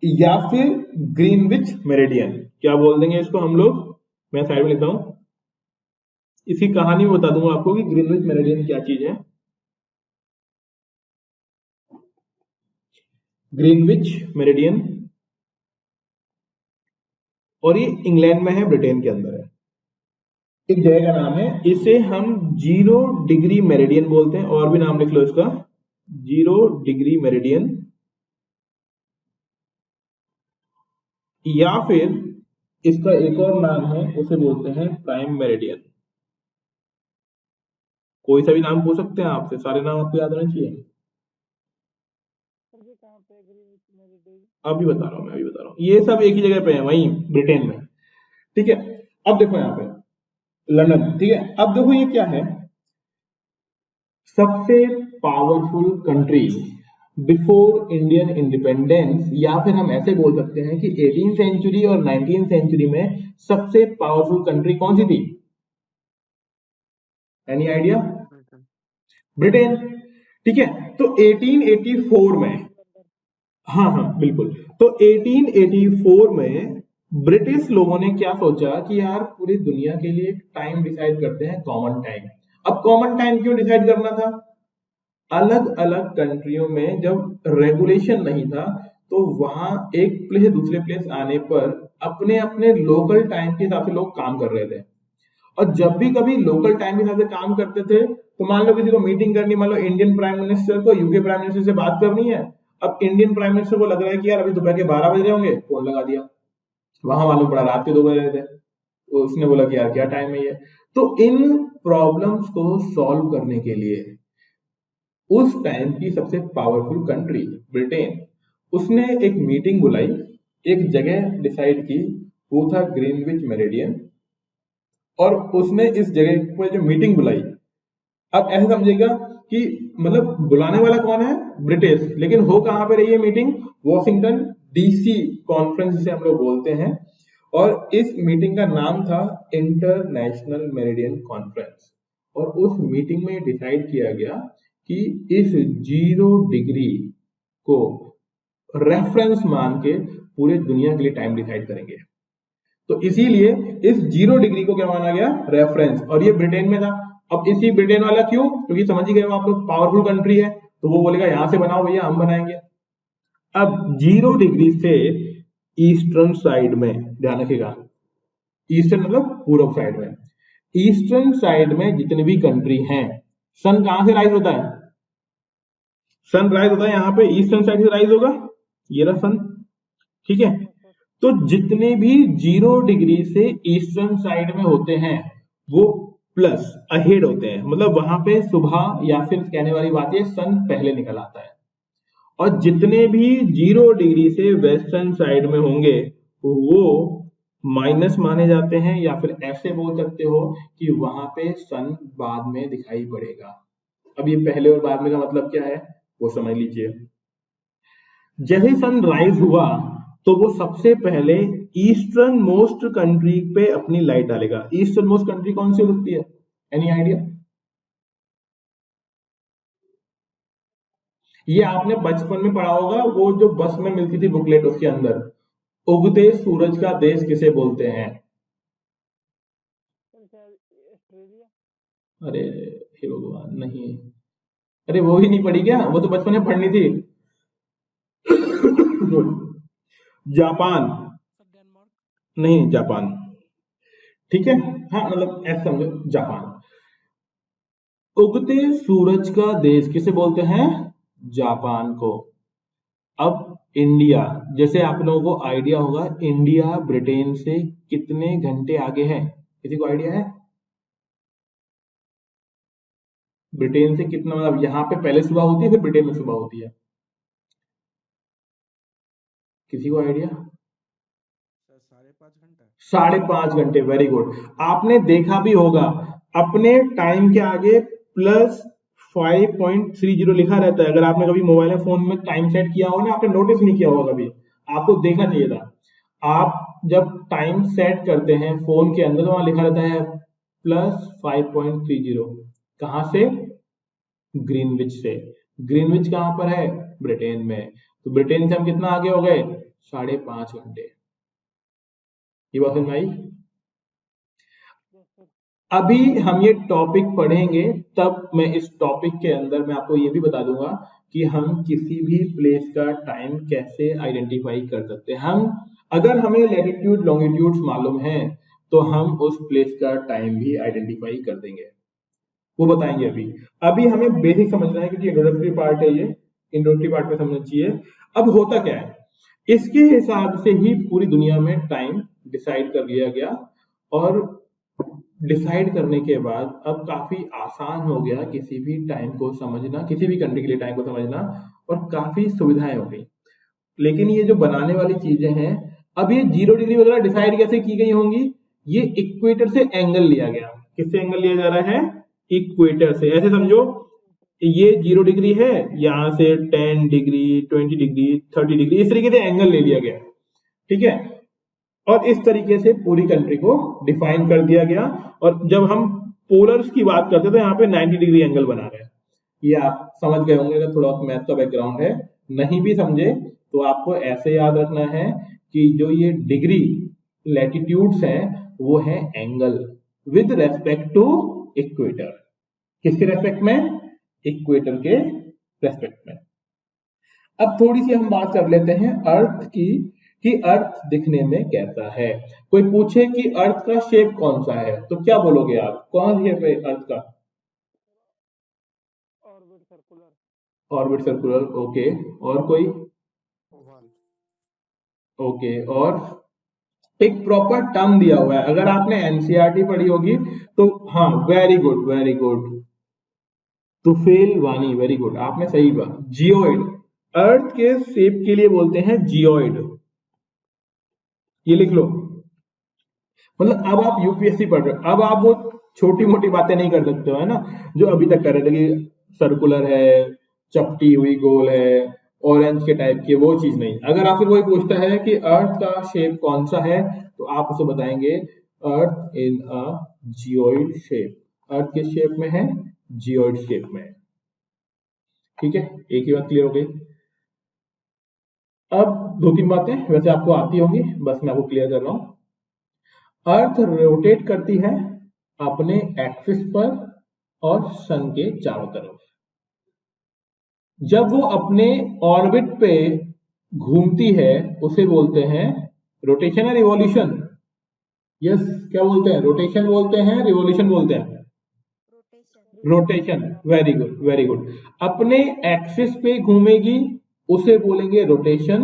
या फिर ग्रीनविच मेरिडियन। क्या बोल देंगे इसको हम लोग? मैं साइड में लिखता हूं, इसकी कहानी बता दूंगा आपको कि ग्रीनविच मेरिडियन क्या चीज है। ग्रीनविच मेरिडियन, और ये इंग्लैंड में है, ब्रिटेन के अंदर है, एक जगह का नाम है। इसे हम 0 डिग्री मेरिडियन बोलते हैं, और भी नाम लिख लो इसका, 0 डिग्री मेरिडियन, या फिर इसका एक और नाम है, उसे बोलते हैं प्राइम मेरिडियन। कोई सा भी नाम पूछ सकते हैं आपसे, सारे नाम आपको याद होने चाहिए। सर ये कहाँ पे ग्रीनविच मेरिडियन? अभी बता रहा हूं, मैं अभी बता रहा हूं, ये सब एक ही जगह पे है, वहीं ब्रिटेन में। ठीक है, अब देखो यहाँ पे लंदन। ठीक है, अब देखो ये क्या है, सबसे powerful country before Indian independence, या फिर हम ऐसे बोल सकते हैं कि 18th सेंचुरी और 19th सेंचुरी में सबसे पावरफुल कंट्री कौन सी थी? Any idea? ब्रिटेन। ठीक है, तो 1884 में, हाँ हाँ बिल्कुल, तो 1884 में ब्रिटिश लोगों ने क्या सोचा कि यार पूरी दुनिया के लिए टाइम डिसाइड करते हैं, कॉमन टाइम। अब कॉमन टाइम क्यों डिसाइड करना था? अलग अलग कंट्रियों में जब रेगुलेशन नहीं था, तो वहां एक प्लेस दूसरे प्लेस आने पर अपने अपने लोकल टाइम के हिसाब से लोग काम कर रहे थे। और जब भी कभी लोकल टाइम के हिसाब से काम करते थे, तो मान लो किसी को मीटिंग करनी, मान लो इंडियन प्राइम मिनिस्टर को यूके प्राइम मिनिस्टर से बात करनी है। अब इंडियन प्राइम मिनिस्टर को लग रहा है कि यार अभी दोपहर के 12 बज रहे होंगे, फोन लगा दिया, वहां मालूम पड़ा रात के 2 बज रहे थे, तो उसने बोला कि यार क्या टाइम है ये। तो इन प्रॉब्लम्स को सॉल्व करने के लिए उस टाइम की सबसे पावरफुल कंट्री ब्रिटेन, उसने एक मीटिंग बुलाई, एक जगह डिसाइड की, वो था ग्रीनविच मेरिडियन, और उसने इस जगह पर जो मीटिंग बुलाई, अब ऐसे समझिएगा कि मतलब बुलाने वाला कौन है? ब्रिटिश, लेकिन हो कहां पे रही है मीटिंग? वॉशिंगटन डीसी कॉन्फ्रेंस जिसे हम लोग बोलते हैं, और इस मीटिंग का नाम था इंटरनेशनल मेरिडियन कॉन्फ्रेंस। और उस मीटिंग में डिसाइड किया गया कि इस 0 डिग्री को रेफरेंस मान के पूरे दुनिया के लिए टाइम डिसाइड करेंगे। तो इसीलिए इस 0 डिग्री को क्या माना गया? रेफरेंस। और ये ब्रिटेन में था। अब इसी ब्रिटेन वाला क्यों? क्योंकि समझ ही गए हो आप लोग, पावरफुल कंट्री है, तो वो बोलेगा यहां से बनाओ भैया, हम बनाएंगे। अब 0 डिग्री से ईस्टर्न साइड में, ध्यान रखिएगा, ईस्टर्न मतलब पूर्व साइड में, ईस्टर्न साइड में जितने भी कंट्री हैं, सन कहां से राइज होता है? सन राइज होता है यहाँ पे, ईस्टर्न साइड से राइज होगा, ये रहा सन। ठीक है, तो जितने भी 0 डिग्री से ईस्टर्न साइड में होते हैं, वो प्लस अहेड होते हैं, मतलब वहां पे सुबह, या फिर कहने वाली बात है सन पहले निकल आता है। और जितने भी 0 डिग्री से वेस्टर्न साइड में होंगे, वो माइनस माने जाते हैं, या फिर ऐसे बोल सकते हो कि वहां पे सन बाद में दिखाई पड़ेगा। अब ये पहले और बाद में का मतलब क्या है वो समझ लीजिए। जैसे सन राइज हुआ, तो वो सबसे पहले ईस्टर्न मोस्ट कंट्री पे अपनी लाइट डालेगा। ईस्टर्न मोस्ट कंट्री कौन सी हो सकती है? Any idea? ये आपने बचपन में पढ़ा होगा, वो जो बस में मिलती थी बुकलेट, उसके अंदर उगते सूरज का देश किसे बोलते हैं? सर शायद ऑस्ट्रेलिया। अरे हे भगवान, नहीं, अरे वो ही नहीं पढ़ी क्या? वो तो बचपन में पढ़नी थी। जापान। Sir Denmark. नहीं, जापान। ठीक है, हाँ मतलब ऐसा समझो, जापान। उगते सूरज का देश किसे बोलते हैं? जापान को। अब इंडिया, जैसे आप लोगों को आइडिया होगा, इंडिया ब्रिटेन से कितने घंटे आगे है? किसी को आइडिया है? ब्रिटेन से कितना, मतलब यहाँ पे पहले सुबह होती है फिर ब्रिटेन में सुबह होती है? किसी को आइडिया? 5.5 घंटे, वेरी गुड। आपने देखा भी होगा अपने टाइम के आगे प्लस 5.30 लिखा रहता है। अगर आपने कभी मोबाइल या फोन में टाइम सेट किया हो ना, आपने नोटिस नहीं किया होगा कभी, आपको देखना चाहिए था। आप जब टाइम सेट करते हैं फोन के अंदर तो वहां लिखा रहता है +5.30। कहां से? ग्रीनविच से। ग्रीनविच कहां पर है? ब्रिटेन में। तो ब्रिटेन से हम कितना आगे हो गए? 5.5 घंटे। ये बात समझ में आई? Yes sir. अभी हम ये टॉपिक पढ़ेंगे तब मैं इस टॉपिक के अंदर मैं आपको ये भी बता दूंगा कि हम किसी भी प्लेस का टाइम कैसे आइडेंटिफाई कर सकते हैं। हम अगर हमें लैटिट्यूड लॉन्गिट्यूड्स मालूम है तो हम उस प्लेस का टाइम भी आइडेंटिफाई कर देंगे, वो बताएंगे। अभी हमें बेसिक समझना है क्योंकि इंट्रोडक्टरी पार्ट है, ये इंट्रोडक्टरी पार्ट में समझना चाहिए। अब होता क्या है, इसके हिसाब से ही पूरी दुनिया में टाइम डिसाइड कर लिया गया, और डिसाइड करने के बाद अब काफी आसान हो गया किसी भी टाइम को समझना, किसी भी कंट्री के लिए टाइम को समझना, और काफी सुविधाएं हो गई। लेकिन ये जो बनाने वाली चीजें हैं, अब ये 0 डिग्री वगैरह डिसाइड कैसे की गई होंगी? ये इक्वेटर से एंगल लिया गया। किससे एंगल लिया जा रहा है? इक्वेटर से। ऐसे समझो ये 0 डिग्री है, यहां से 10 डिग्री, 20 डिग्री, 30 डिग्री, इस तरीके से एंगल ले लिया गया, ठीक है। और इस तरीके से पूरी कंट्री को डिफाइन कर दिया गया। और जब हम पोलर्स की बात करते हैं तो यहाँ पे 90 डिग्री एंगल बना रहे हैं। ये आप समझ गए होंगे अगर थोड़ा मैथ का बैकग्राउंड है। नहीं भी समझे तो आपको ऐसे याद रखना है कि जो ये डिग्री लैटिट्यूड्स हैं वो है angle with respect to equator. किसके रेस्पेक्ट में? इक्वेटर के रेस्पेक्ट में। अब थोड़ी सी हम बात कर लेते हैं अर्थ की, कि अर्थ दिखने में कैसा है। कोई पूछे कि अर्थ का शेप कौन सा है तो क्या बोलोगे आप? कौन शेप है अर्थ का? Orbit circular. Orbit circular, okay. और कोई? ओके। और एक प्रॉपर टर्म दिया हुआ है, अगर आपने एनसीईआरटी पढ़ी होगी तो हाँ, very good very good, Tufail वानी, वेरी गुड, आपने सही बात। जियोइड, अर्थ के शेप के लिए बोलते हैं जियोइड, ये लिख लो। मतलब अब आप यूपीएससी पढ़ रहे हो, अब आप वो छोटी मोटी बातें नहीं कर सकते हो, है ना, जो अभी तक कर रहे थे कि सर्कुलर है, चपटी हुई गोल है, ऑरेंज के टाइप की, वो चीज नहीं। अगर आपसे कोई पूछता है कि अर्थ का शेप कौन सा है तो आप उसे बताएंगे अर्थ इन अ जियोइड शेप, अर्थ किस शेप में है? जियोइड शेप में। ठीक है, एक ही बात क्लियर हो गई। अब दो तीन बातें वैसे आपको आती होंगी, बस मैं आपको क्लियर कर रहा हूं। अर्थ रोटेट करती है अपने एक्सिस पर और सन के चारों तरफ। जब वो अपने ऑर्बिट पे घूमती है उसे बोलते हैं रोटेशन या रिवॉल्यूशन? यस, क्या बोलते हैं? रोटेशन बोलते हैं, रिवॉल्यूशन बोलते हैं? Rotation. Rotation, very good very good. अपने एक्सिस पे घूमेगी उसे बोलेंगे रोटेशन,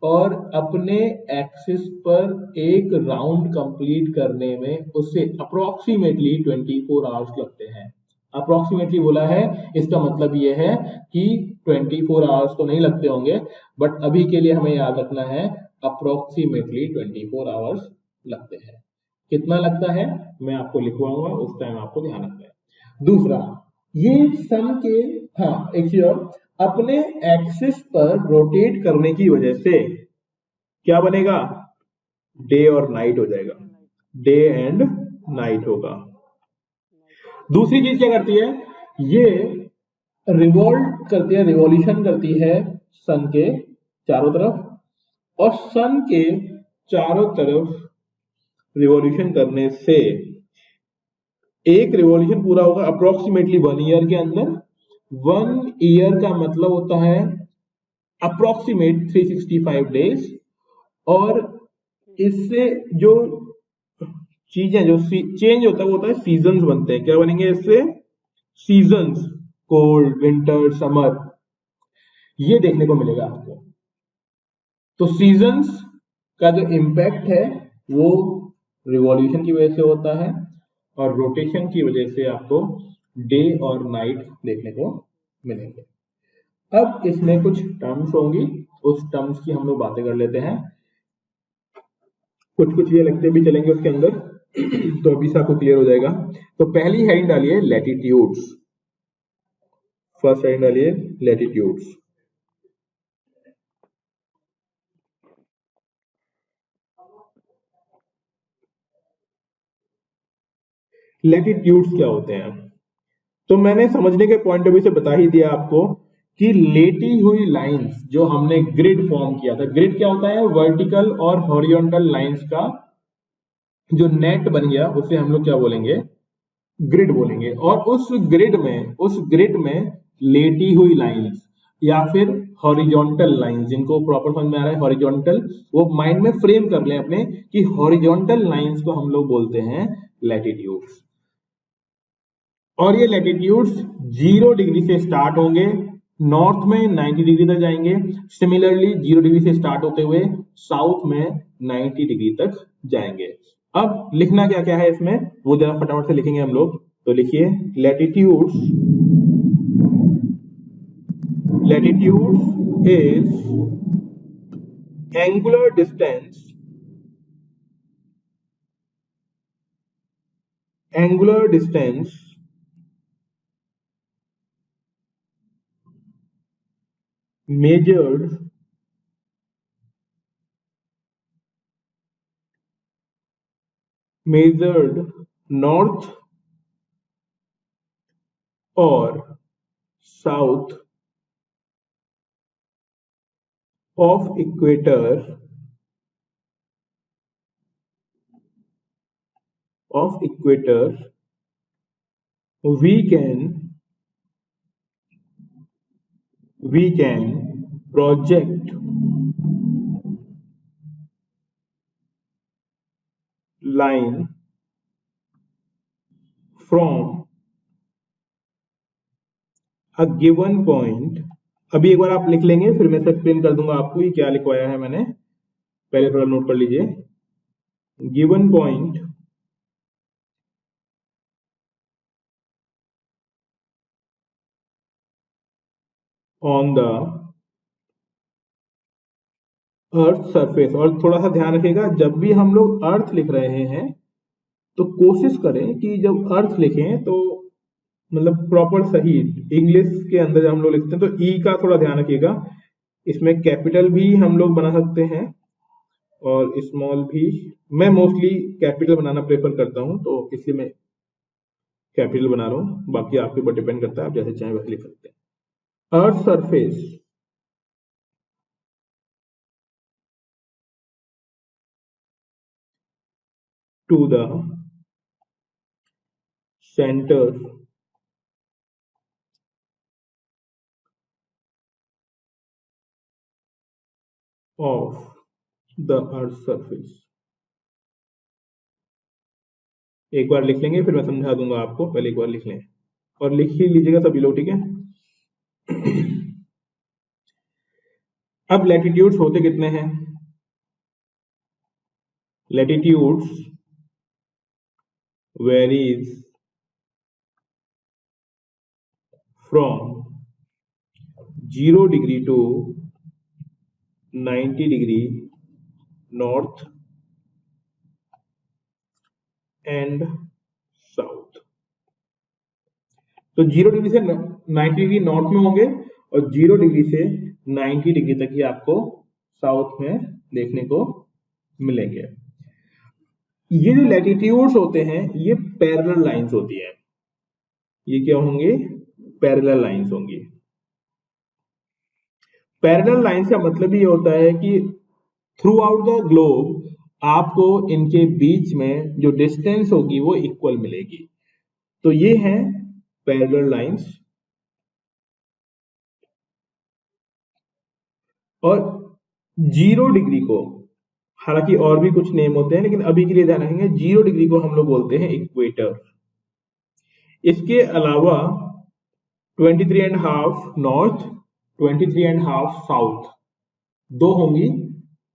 और अपने एक्सिस पर एक राउंड कंप्लीट करने में उसे अप्रोक्सीमेटली 24 आवर्स लगते हैं। अप्रोक्सीमेटली बोला है, इसका मतलब यह है कि 24 आवर्स तो नहीं लगते होंगे, बट अभी के लिए हमें याद रखना है अप्रोक्सीमेटली 24 आवर्स लगते हैं। कितना लगता है मैं आपको लिखवाऊंगा, उस टाइम आपको ध्यान रखना है। दूसरा, ये सन के, हाँ एक चीज और, अपने एक्सिस पर रोटेट करने की वजह से क्या बनेगा? डे और नाइट हो जाएगा, डे एंड नाइट होगा। दूसरी चीज क्या करती है? ये रिवॉल्व करती है, रिवॉल्यूशन करती है सन के चारों तरफ, और सन के चारों तरफ रिवॉल्यूशन करने से एक रिवॉल्यूशन पूरा होगा अप्रोक्सीमेटली 1 ईयर के अंदर। 1 ईयर का मतलब होता है अप्रोक्सीमेट 365 डेज। और इससे जो चीजें जो चेंज होता है वो होता है सीजन्स बनते हैं। क्या बनेंगे इससे? सीजन्स, कोल्ड, विंटर, समर, ये देखने को मिलेगा आपको। तो सीजन्स का जो इम्पैक्ट है वो रिवॉल्यूशन की वजह से होता है, और रोटेशन की वजह से आपको डे और नाइट देखने को मिलेंगे। अब इसमें कुछ टर्म्स होंगी, उस टर्म्स की हम लोग बातें कर लेते हैं। कुछ कुछ ये लगते भी चलेंगे उसके अंदर तो अभी से आपको क्लियर हो जाएगा। तो पहली हेडिंग डालिए लैटिट्यूड्स, फर्स्ट हेडिंग डालिए लैटिट्यूड्स। लैटिट्यूड्स क्या होते हैं? तो मैंने समझने के पॉइंट ऑफ व्यू से बता ही दिया आपको कि लेटी हुई लाइंस जो हमने ग्रिड फॉर्म किया था, ग्रिड क्या होता है? वर्टिकल और हॉरिजॉन्टल लाइंस का जो नेट बन गया उसे हम लोग क्या बोलेंगे? ग्रिड बोलेंगे। और उस ग्रिड में लेटी हुई लाइंस या फिर हॉरिजॉन्टल लाइंस, जिनको प्रॉपर समझ में आ रहा है हॉरिजॉन्टल, वो माइंड में फ्रेम कर लें अपने कि हॉरिजॉन्टल लाइंस को हम लोग बोलते हैं लैटिट्यूड्स। और ये लैटिट्यूड्स 0 डिग्री से स्टार्ट होंगे, नॉर्थ में 90 डिग्री तक जाएंगे, सिमिलरली 0 डिग्री से स्टार्ट होते हुए साउथ में 90 डिग्री तक जाएंगे। अब लिखना क्या क्या है इसमें वो जरा फटाफट से लिखेंगे हम लोग। तो लिखिए latitudes is angular distance measured north or south of equator we can project line from a given point। अभी एक बार आप लिख लेंगे फिर मैं एक्सप्लेन कर दूंगा आपको ये क्या लिखवाया है मैंने, पहले थोड़ा नोट कर लीजिए। Given point on the earth surface. और थोड़ा सा ध्यान रखिएगा जब भी हम लोग अर्थ लिख रहे हैं तो कोशिश करें कि जब अर्थ लिखें तो मतलब प्रॉपर सही इंग्लिश के अंदर जब हम लोग लिखते हैं तो ई का थोड़ा ध्यान रखिएगा। इसमें कैपिटल भी हम लोग बना सकते हैं और स्मॉल भी। मैं मोस्टली कैपिटल बनाना प्रेफर करता हूं तो इसलिए मैं कैपिटल बना रहा हूं, बाकी आपके ऊपर डिपेंड करता है, आप जैसे चाहें वैसे लिख सकते हैं। Earth surface to the centre of the earth surface. एक बार लिख लेंगे फिर मैं समझा दूंगा आपको, पहले एक बार लिख लें और लिख ही लीजिएगा सभी लोग, ठीक है? अब लैटिट्यूड्स होते कितने हैं? Latitudes varies from 0 degree to 90 degree north and south. तो 0 डिग्री से 90 डिग्री नॉर्थ में होंगे और 0 डिग्री से 90 डिग्री तक ही आपको साउथ में देखने को मिलेंगे। ये जो लैटिट्यूड्स होते हैं ये पैरेलल लाइंस होती है। ये क्या होंगे? पैरेलल लाइंस होंगी। पैरेलल लाइंस का मतलब ये होता है कि थ्रू आउट द ग्लोब आपको इनके बीच में जो डिस्टेंस होगी वो इक्वल मिलेगी। तो ये है पैरेलल लाइंस। और 0 डिग्री को, हालांकि और भी कुछ नेम होते हैं लेकिन अभी के लिए ध्यान रखेंगे, 0 डिग्री को हम लोग बोलते हैं इक्वेटर। इसके अलावा 23.5 नॉर्थ, 23.5 साउथ दो होंगी।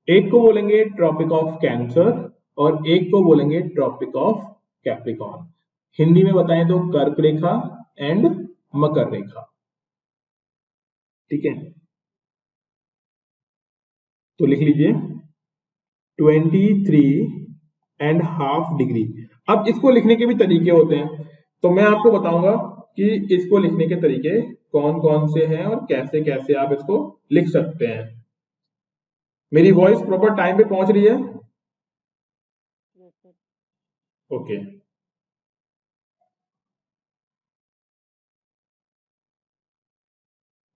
एक को बोलेंगे ट्रॉपिक ऑफ कैंसर और एक को बोलेंगे ट्रॉपिक ऑफ कैप्रिकॉर्न। हिंदी में बताएं तो कर्क रेखा एंड मकर रेखा, ठीक है? तो लिख लीजिए 23.5 डिग्री। अब इसको लिखने के भी तरीके होते हैं, तो मैं आपको बताऊंगा कि इसको लिखने के तरीके कौन कौन से हैं और कैसे कैसे आप इसको लिख सकते हैं। मेरी वॉइस प्रॉपर टाइम पे पहुंच रही है? Yes sir. ओके।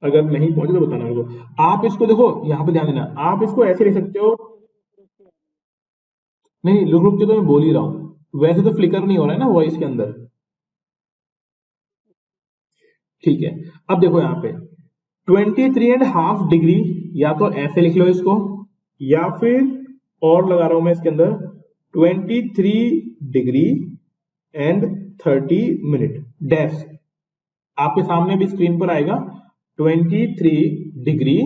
अगर नहीं पहुंचे तो बताना मेरे को। आप इसको देखो, यहाँ पे ध्यान देना, आप इसको ऐसे लिख सकते हो। नहीं, रुक रुक के तो मैं बोल ही रहा हूँ, वैसे तो फ्लिकर नहीं हो रहा है ना वॉइस के अंदर। ठीक है, अब देखो यहाँ पे 23.5 डिग्री, या तो ऐसे लिख लो इसको, या फिर और लगा रहा हूं मैं इसके अंदर 23 डिग्री एंड 30 मिनट डैश। आपके सामने भी स्क्रीन पर आएगा 23 डिग्री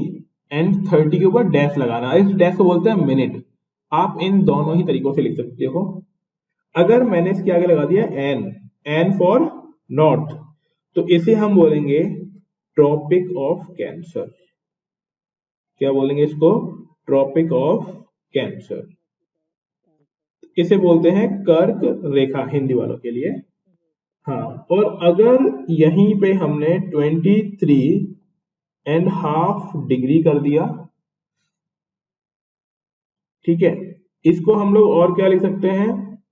एंड 30 के ऊपर डैश लगाना, इस डैश को बोलते हैं मिनट। आप इन दोनों ही तरीकों से लिख सकते हो। अगर मैंने इसके आगे लगा दिया एन, एन फॉर नॉर्थ, तो इसे हम बोलेंगे ट्रॉपिक ऑफ कैंसर। क्या बोलेंगे इसको? Tropic of cancer. इसे बोलते हैं कर्क रेखा हिंदी वालों के लिए। हाँ, और अगर यहीं पे हमने 23.5 डिग्री कर दिया, ठीक है, इसको हम लोग और क्या लिख सकते हैं?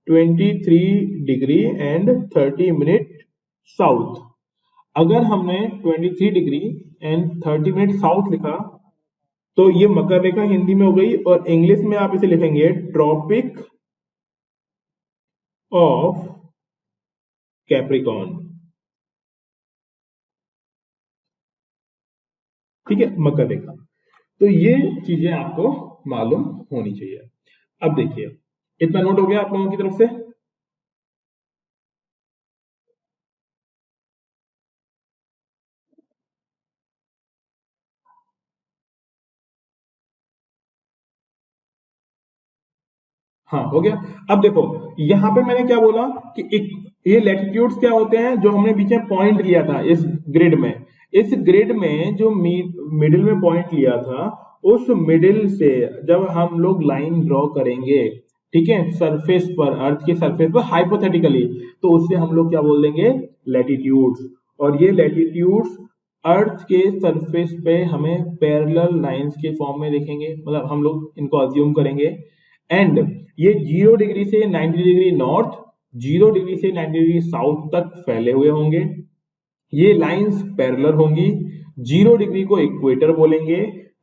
23 डिग्री एंड 30 मिनट साउथ। अगर हमने 23 डिग्री एंड 30 मिनट साउथ लिखा, तो ये मकर रेखा हिंदी में हो गई, और इंग्लिश में आप इसे लिखेंगे ट्रॉपिक ऑफ कैप्रिकॉर्न। ठीक है, मकर रेखा। तो ये चीजें आपको मालूम होनी चाहिए। अब देखिए, इतना नोट हो गया आप लोगों की तरफ से? हाँ, हो गया। अब देखो, यहां पे मैंने क्या बोला कि ये लैटिट्यूड्स क्या होते हैं, जो हमने बीच में पॉइंट लिया था इस ग्रिड में। इस ग्रिड में जो मिडिल में पॉइंट लिया था, उस मिडिल से जब हम लोग लाइन ड्रॉ करेंगे, ठीक है, सरफेस पर, अर्थ के सरफेस पर हाइपोथेटिकली, तो उससे हम लोग क्या बोल देंगे? लैटिट्यूड्स। और ये लैटिट्यूड्स अर्थ के सरफेस पे हमें पैरेलल लाइंस के फॉर्म में दिखेंगे, मतलब हम लोग इनको अज्यूम करेंगे। एंड ये 0 डिग्री से 90 डिग्री नॉर्थ, 0 डिग्री से 90 डिग्री साउथ तक फैले हुए होंगे। ये लाइंस पैरेलल होंगी। 0 डिग्री को इक्वेटर बोलेंगे,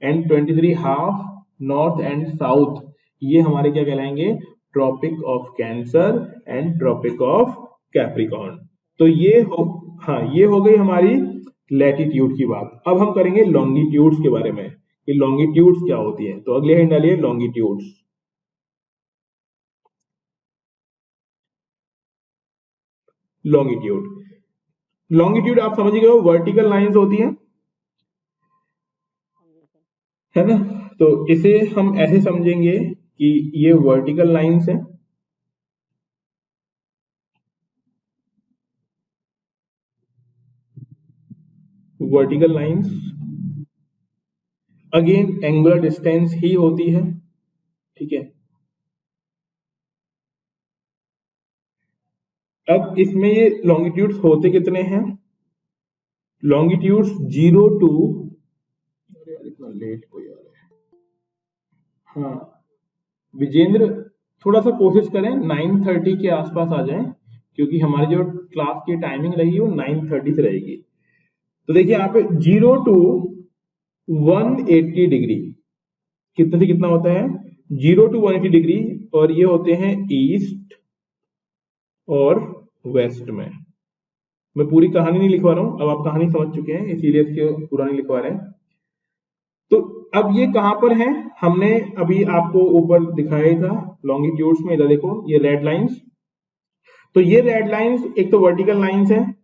and 23 half north and south, ये हमारे क्या कहलाएंगे? Tropic of cancer and tropic of Capricorn. तो ये हो, हाँ, ये हो गई हमारी लैटिट्यूड की बात। अब हम करेंगे लॉन्गिट्यूड्स के बारे में, कि लॉन्गिट्यूड्स क्या होती है। तो अगले हेड डालिए लॉन्गिट्यूड्स। लॉन्गिट्यूड, लॉन्गिट्यूड आप समझ गए हो, वर्टिकल लाइंस होती हैं, है ना? तो इसे हम ऐसे समझेंगे कि ये वर्टिकल लाइंस है, vertical lines. Again angular distance ही होती है, ठीक है। अब इसमें ये लॉन्गिट्यूड्स होते कितने हैं? लॉन्गिट्यूड्स 0 टू, अरे यार इतना लेट हो यार। हाँ विजेंद्र, थोड़ा सा कोशिश करें 9:30 के आसपास आ जाएं, क्योंकि हमारी जो क्लास की टाइमिंग रहेगी वो 9:30 से रहेगी। तो देखिए यहाँ पे 0 टू 180 डिग्री, कितने से कितना होता है? 0 टू 180 डिग्री, और ये होते हैं ईस्ट और वेस्ट में। मैं पूरी कहानी नहीं लिखवा रहा हूं, अब आप कहानी समझ चुके हैं, इसीलिए इसके पूरा नहीं लिखवा रहे हैं। तो अब ये कहां पर है? हमने अभी आपको ऊपर दिखाया ही था लॉन्गिट्यूड्स में, इधर देखो ये रेड लाइंस। तो ये रेड लाइंस एक तो वर्टिकल लाइंस है,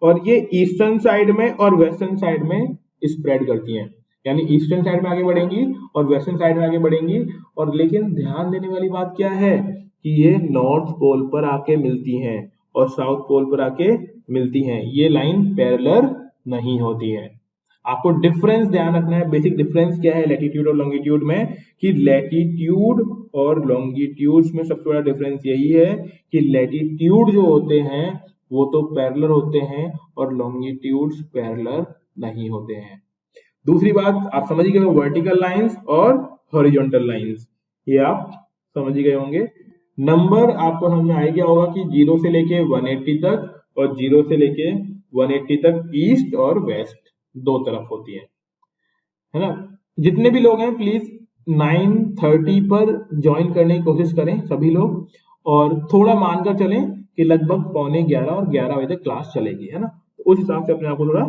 और ये ईस्टर्न साइड में और वेस्टर्न साइड में स्प्रेड करती हैं, यानी ईस्टर्न साइड में आगे बढ़ेंगी और वेस्टर्न साइड में आगे बढ़ेंगी। और लेकिन ध्यान देने वाली बात क्या है कि ये नॉर्थ पोल पर आके मिलती हैं और साउथ पोल पर आके मिलती हैं, ये लाइन पैरेलल नहीं होती है। आपको डिफरेंस ध्यान रखना है। बेसिक डिफरेंस क्या है लैटिट्यूड और लॉन्गिट्यूड में, कि लैटिट्यूड और लॉन्गिट्यूड्स में सबसे बड़ा डिफरेंस यही है कि लैटिट्यूड जो होते हैं वो तो पैरेलल होते हैं और लॉन्गिट्यूड्स पैरेलल नहीं होते हैं। दूसरी बात आप समझ गए, वर्टिकल लाइंस और हॉरिजॉन्टल लाइंस, ये आप समझ गए होंगे। नंबर आपको समझ में आ गया होगा कि 0 से लेके 180 तक और 0 से लेके 180 तक ईस्ट और वेस्ट दो तरफ होती है ना। जितने भी लोग हैं प्लीज 9:30 पर ज्वाइन करने की कोशिश करें सभी लोग, और थोड़ा मानकर चलें कि लगभग 11:15 और 11 बजे तक क्लास चलेगी, है ना। तो उस हिसाब से अपने आप को थोड़ा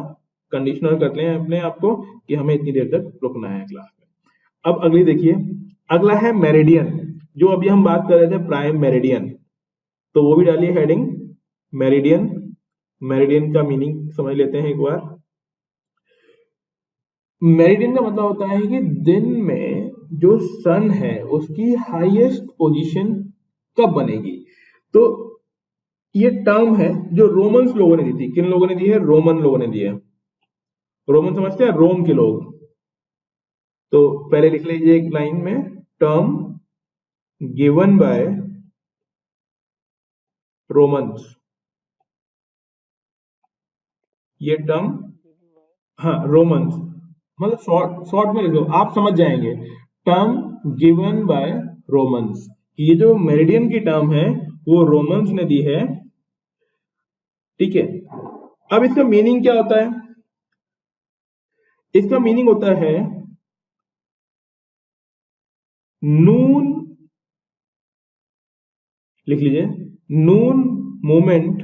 कंडीशनल कर लें अपने आप को कि हमें इतनी देर तक रुकना है क्लास में। अब अगली देखिए, अगला है मेरिडियन, जो अभी हम बात कर रहे थे प्राइम मेरिडियन, तो वो भी डालिए हेडिंग मेरिडियन। मेरिडियन का मीनिंग समझ लेते हैं एक बार। मेरिडियन का मतलब होता है कि दिन में जो सन है उसकी हाईएस्ट पोजीशन कब बनेगी। तो ये टर्म है जो रोमन्स लोगों ने दी थी। किन लोगों ने दी है? रोमन लोगों ने दी है। रोमन समझते हैं, रोम के लोग। तो पहले लिख लीजिए एक लाइन में, टर्म गिवन बाय रोमन्स। ये टर्म, हाँ रोमन्स, मतलब शॉर्ट शॉर्ट में लिख लो, आप समझ जाएंगे। टर्म गिवन बाय रोमन्स, ये जो मेरिडियन की टर्म है वो रोमन्स ने दी है, ठीक है। अब इसका मीनिंग क्या होता है? इसका मीनिंग होता है नून, लिख लीजिए, नून मोमेंट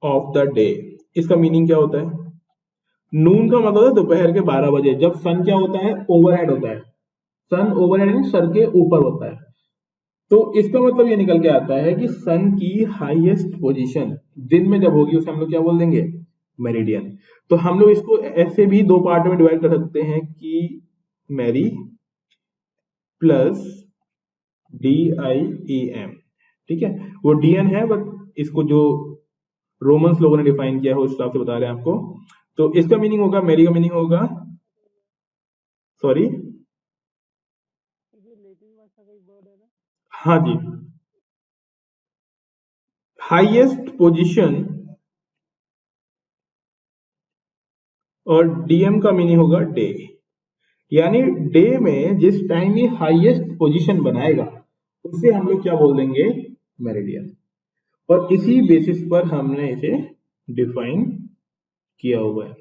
ऑफ द डे। इसका मीनिंग क्या होता है? नून का मतलब है दोपहर के 12 बजे, जब सन क्या होता है? ओवरहेड होता है। सन ओवरहेड यानी सर के ऊपर होता है। तो इसका मतलब ये निकल के आता है कि सन की हाईएस्ट पोजीशन दिन में जब होगी उसे हम लोग क्या बोल देंगे? मेरिडियन। तो हम लोग इसको ऐसे भी दो पार्ट में डिवाइड कर सकते हैं कि मेरी प्लस DIEM, ठीक है। वो DN है, बट इसको जो रोमन्स लोगों ने डिफाइन किया है उस हिसाब से बता रहे हैं आपको। तो इसका मीनिंग होगा, मेरी का मीनिंग होगा, सॉरी, ये लैटिन भाषा का एक वर्ड है ना? हाँ जी, हाईएस्ट पोजीशन, और DM का मीनिंग होगा डे। यानी डे में जिस टाइम ये हाईएस्ट पोजीशन बनाएगा उसे हम लोग क्या बोल देंगे? मेरिडियन। और इसी बेसिस पर हमने इसे डिफाइन किया हुआ है,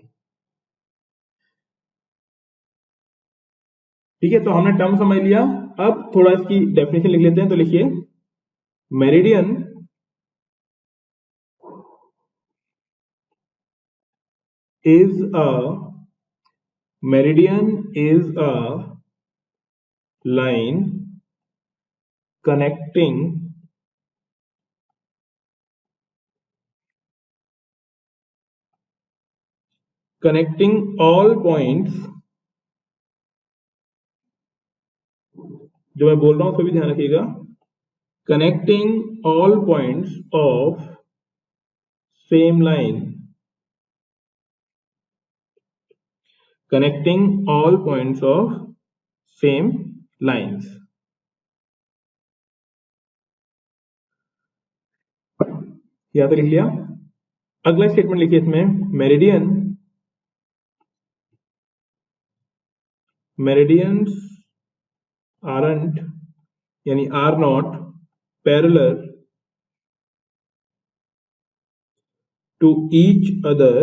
ठीक है। तो हमने टर्म समझ लिया। अब थोड़ा इसकी डेफिनेशन लिख लेते हैं। तो लिखिए, meridian is a meridian is a line connecting all points, जो मैं बोल रहा हूं उसको भी ध्यान रखिएगा, connecting all points of same line, connecting all points of same lines। यहां तक लिख लिया। अगला स्टेटमेंट लिखिए इसमें, मेरिडियंस aren't, यानी are not parallel to each other,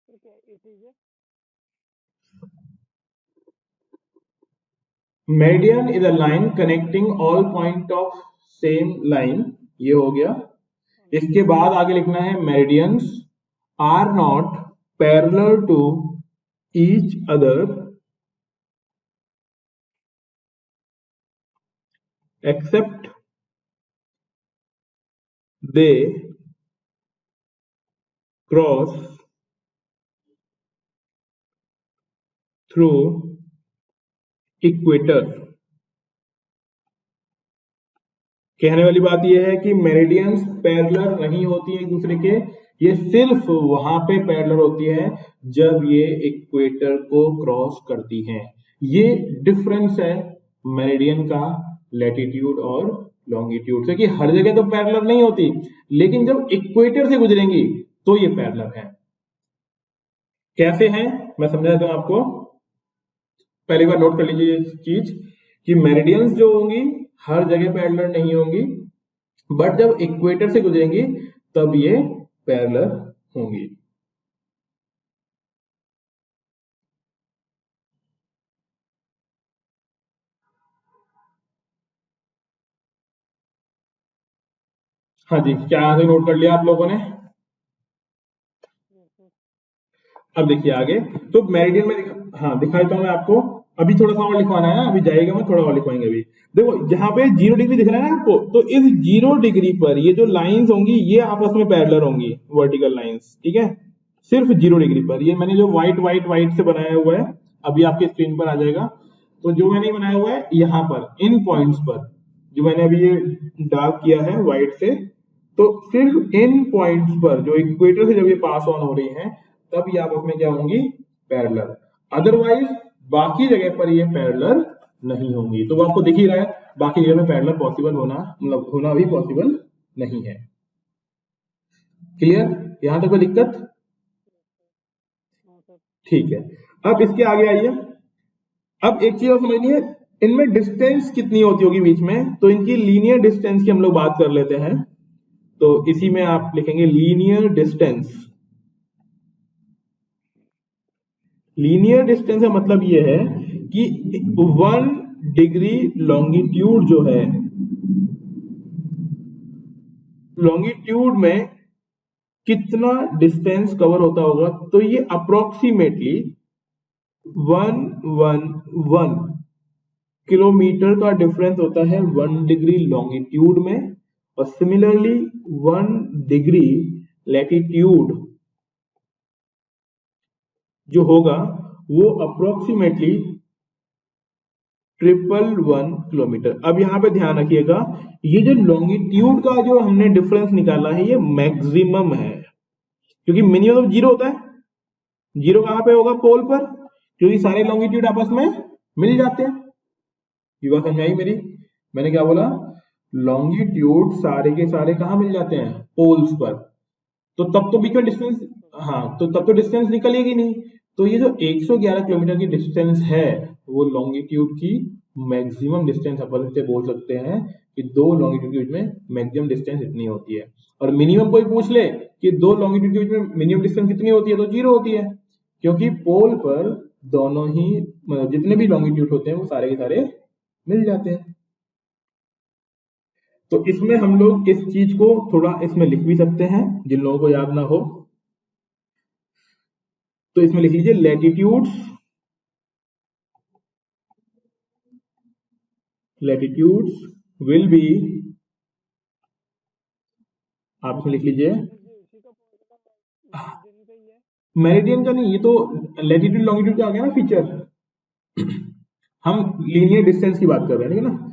ठीक है, it is meridian is a line connecting all point of same line. ये हो गया। इसके बाद आगे लिखना है, meridians are not parallel to each other except they cross through equator. कहने वाली बात यह है कि मेरिडियंस पैरेलल नहीं होती है एक दूसरे के, ये सिर्फ वहां पे पैरेलल होती है जब ये इक्वेटर को क्रॉस करती हैं। ये डिफरेंस है मेरिडियन का लैटिट्यूड और लॉन्गिट्यूड से, कि हर जगह तो पैरेलल नहीं होती, लेकिन जब इक्वेटर से गुजरेंगी तो ये पैरेलल है। कैसे हैं मैं समझा देता हूं आपको। पहली बार नोट कर लीजिए इस चीज कि मेरिडियंस जो होंगी हर जगह पैरेलल नहीं होंगी, बट जब इक्वेटर से गुजरेंगी तब ये पैरेलल होंगी। हाँ जी, क्या आंसर नोट कर लिया आप लोगों ने। अब देखिए आगे, तो मेरिडियन में हाँ दिखा देता हूं मैं आपको। अभी थोड़ा सा और लिखवाना है ना, अभी जाएगा मैं थोड़ा और लिखवाएंगे। अभी देखो यहाँ पे 0 डिग्री दिख रहा है ना आपको, तो इस 0 डिग्री पर ये जो लाइंस होंगी ये आपस में पैरेलल होंगी, वर्टिकल लाइंस, ठीक है। सिर्फ 0 डिग्री पर, ये मैंने जो व्हाइट व्हाइट व्हाइट से बनाया हुआ है अभी आपके स्क्रीन पर आ जाएगा। तो जो मैंने बनाया हुआ है यहाँ पर इन पॉइंट्स पर, जो मैंने अभी ये डार्क किया है व्हाइट से, तो सिर्फ इन पॉइंट्स पर जो इक्वेटर से जब ये पास ऑन हो रही हैं तब ये आपस में क्या होंगी, पैरेलल। अदरवाइज बाकी जगह पर ये पैरेलल नहीं होंगी। तो वो आपको दिख ही रहा है बाकी जगह में पैरेलल पॉसिबल होना, मतलब होना भी पॉसिबल नहीं है। क्लियर, यहां तक कोई दिक्कत? हाँ सर। ठीक है, अब इसके आगे आइए। अब एक चीज और समझनी है, इनमें डिस्टेंस कितनी होती होगी बीच में, तो इनकी लीनियर डिस्टेंस की हम लोग बात कर लेते हैं। तो इसी में आप लिखेंगे लीनियर डिस्टेंस। लीनियर डिस्टेंस का मतलब ये है कि 1 डिग्री लॉन्गिट्यूड जो है, लॉन्गिट्यूड में कितना डिस्टेंस कवर होता होगा, तो ये अप्रोक्सीमेटली 111 किलोमीटर का डिफरेंस होता है 1 डिग्री लॉन्गिट्यूड में। और सिमिलरली 1 डिग्री लैटिट्यूड जो होगा वो अप्रोक्सीमेटली 111 किलोमीटर। अब यहां पे ध्यान रखिएगा, ये जो लॉन्गिट्यूड का जो हमने डिफरेंस निकाला है ये मैक्सिमम है, क्योंकि मिनिमम तो 0 होता है। 0 कहां पे होगा, पोल पर, क्योंकि सारे लॉन्गिट्यूड आपस में मिल जाते हैं। ये बात समझ आई मेरी? मैंने क्या बोला, लॉन्गिट्यूड सारे के सारे कहां मिल जाते हैं, पोल्स पर। तो तब तो बीच में डिस्टेंस, हाँ तो तब तो डिस्टेंस निकलेगी नहीं। तो ये जो 111 किलोमीटर की डिस्टेंस है वो लॉन्गिट्यूड की मैक्सिमम डिस्टेंस अपन से बोल सकते हैं कि दो लॉन्गिट्यूड के बीच में मैक्सिमम डिस्टेंस इतनी होती है। और मिनिमम कोई पूछ ले कि दो लॉन्गिट्यूड के बीच में मिनिमम डिस्टेंस कितनी होती है, तो 0 होती है, क्योंकि पोल पर दोनों ही मतलब जितने भी लॉन्गिट्यूड होते हैं वो सारे के सारे मिल जाते हैं। तो इसमें हम लोग इस चीज को थोड़ा इसमें लिख भी सकते हैं जिन लोगों को याद ना हो। तो इसमें लिख लीजिए लैटिट्यूड्स, लैटिट्यूड्स विल बी, आप इसमें लिख लीजिए इसी का फॉर्मूला मेरिडियन का ही है। मेरिडियन का नहीं, ये तो लैटिट्यूड लॉन्गिट्यूड का आ गया ना फीचर। हम लीनियर डिस्टेंस की बात कर रहे हैं, ठीक है ना।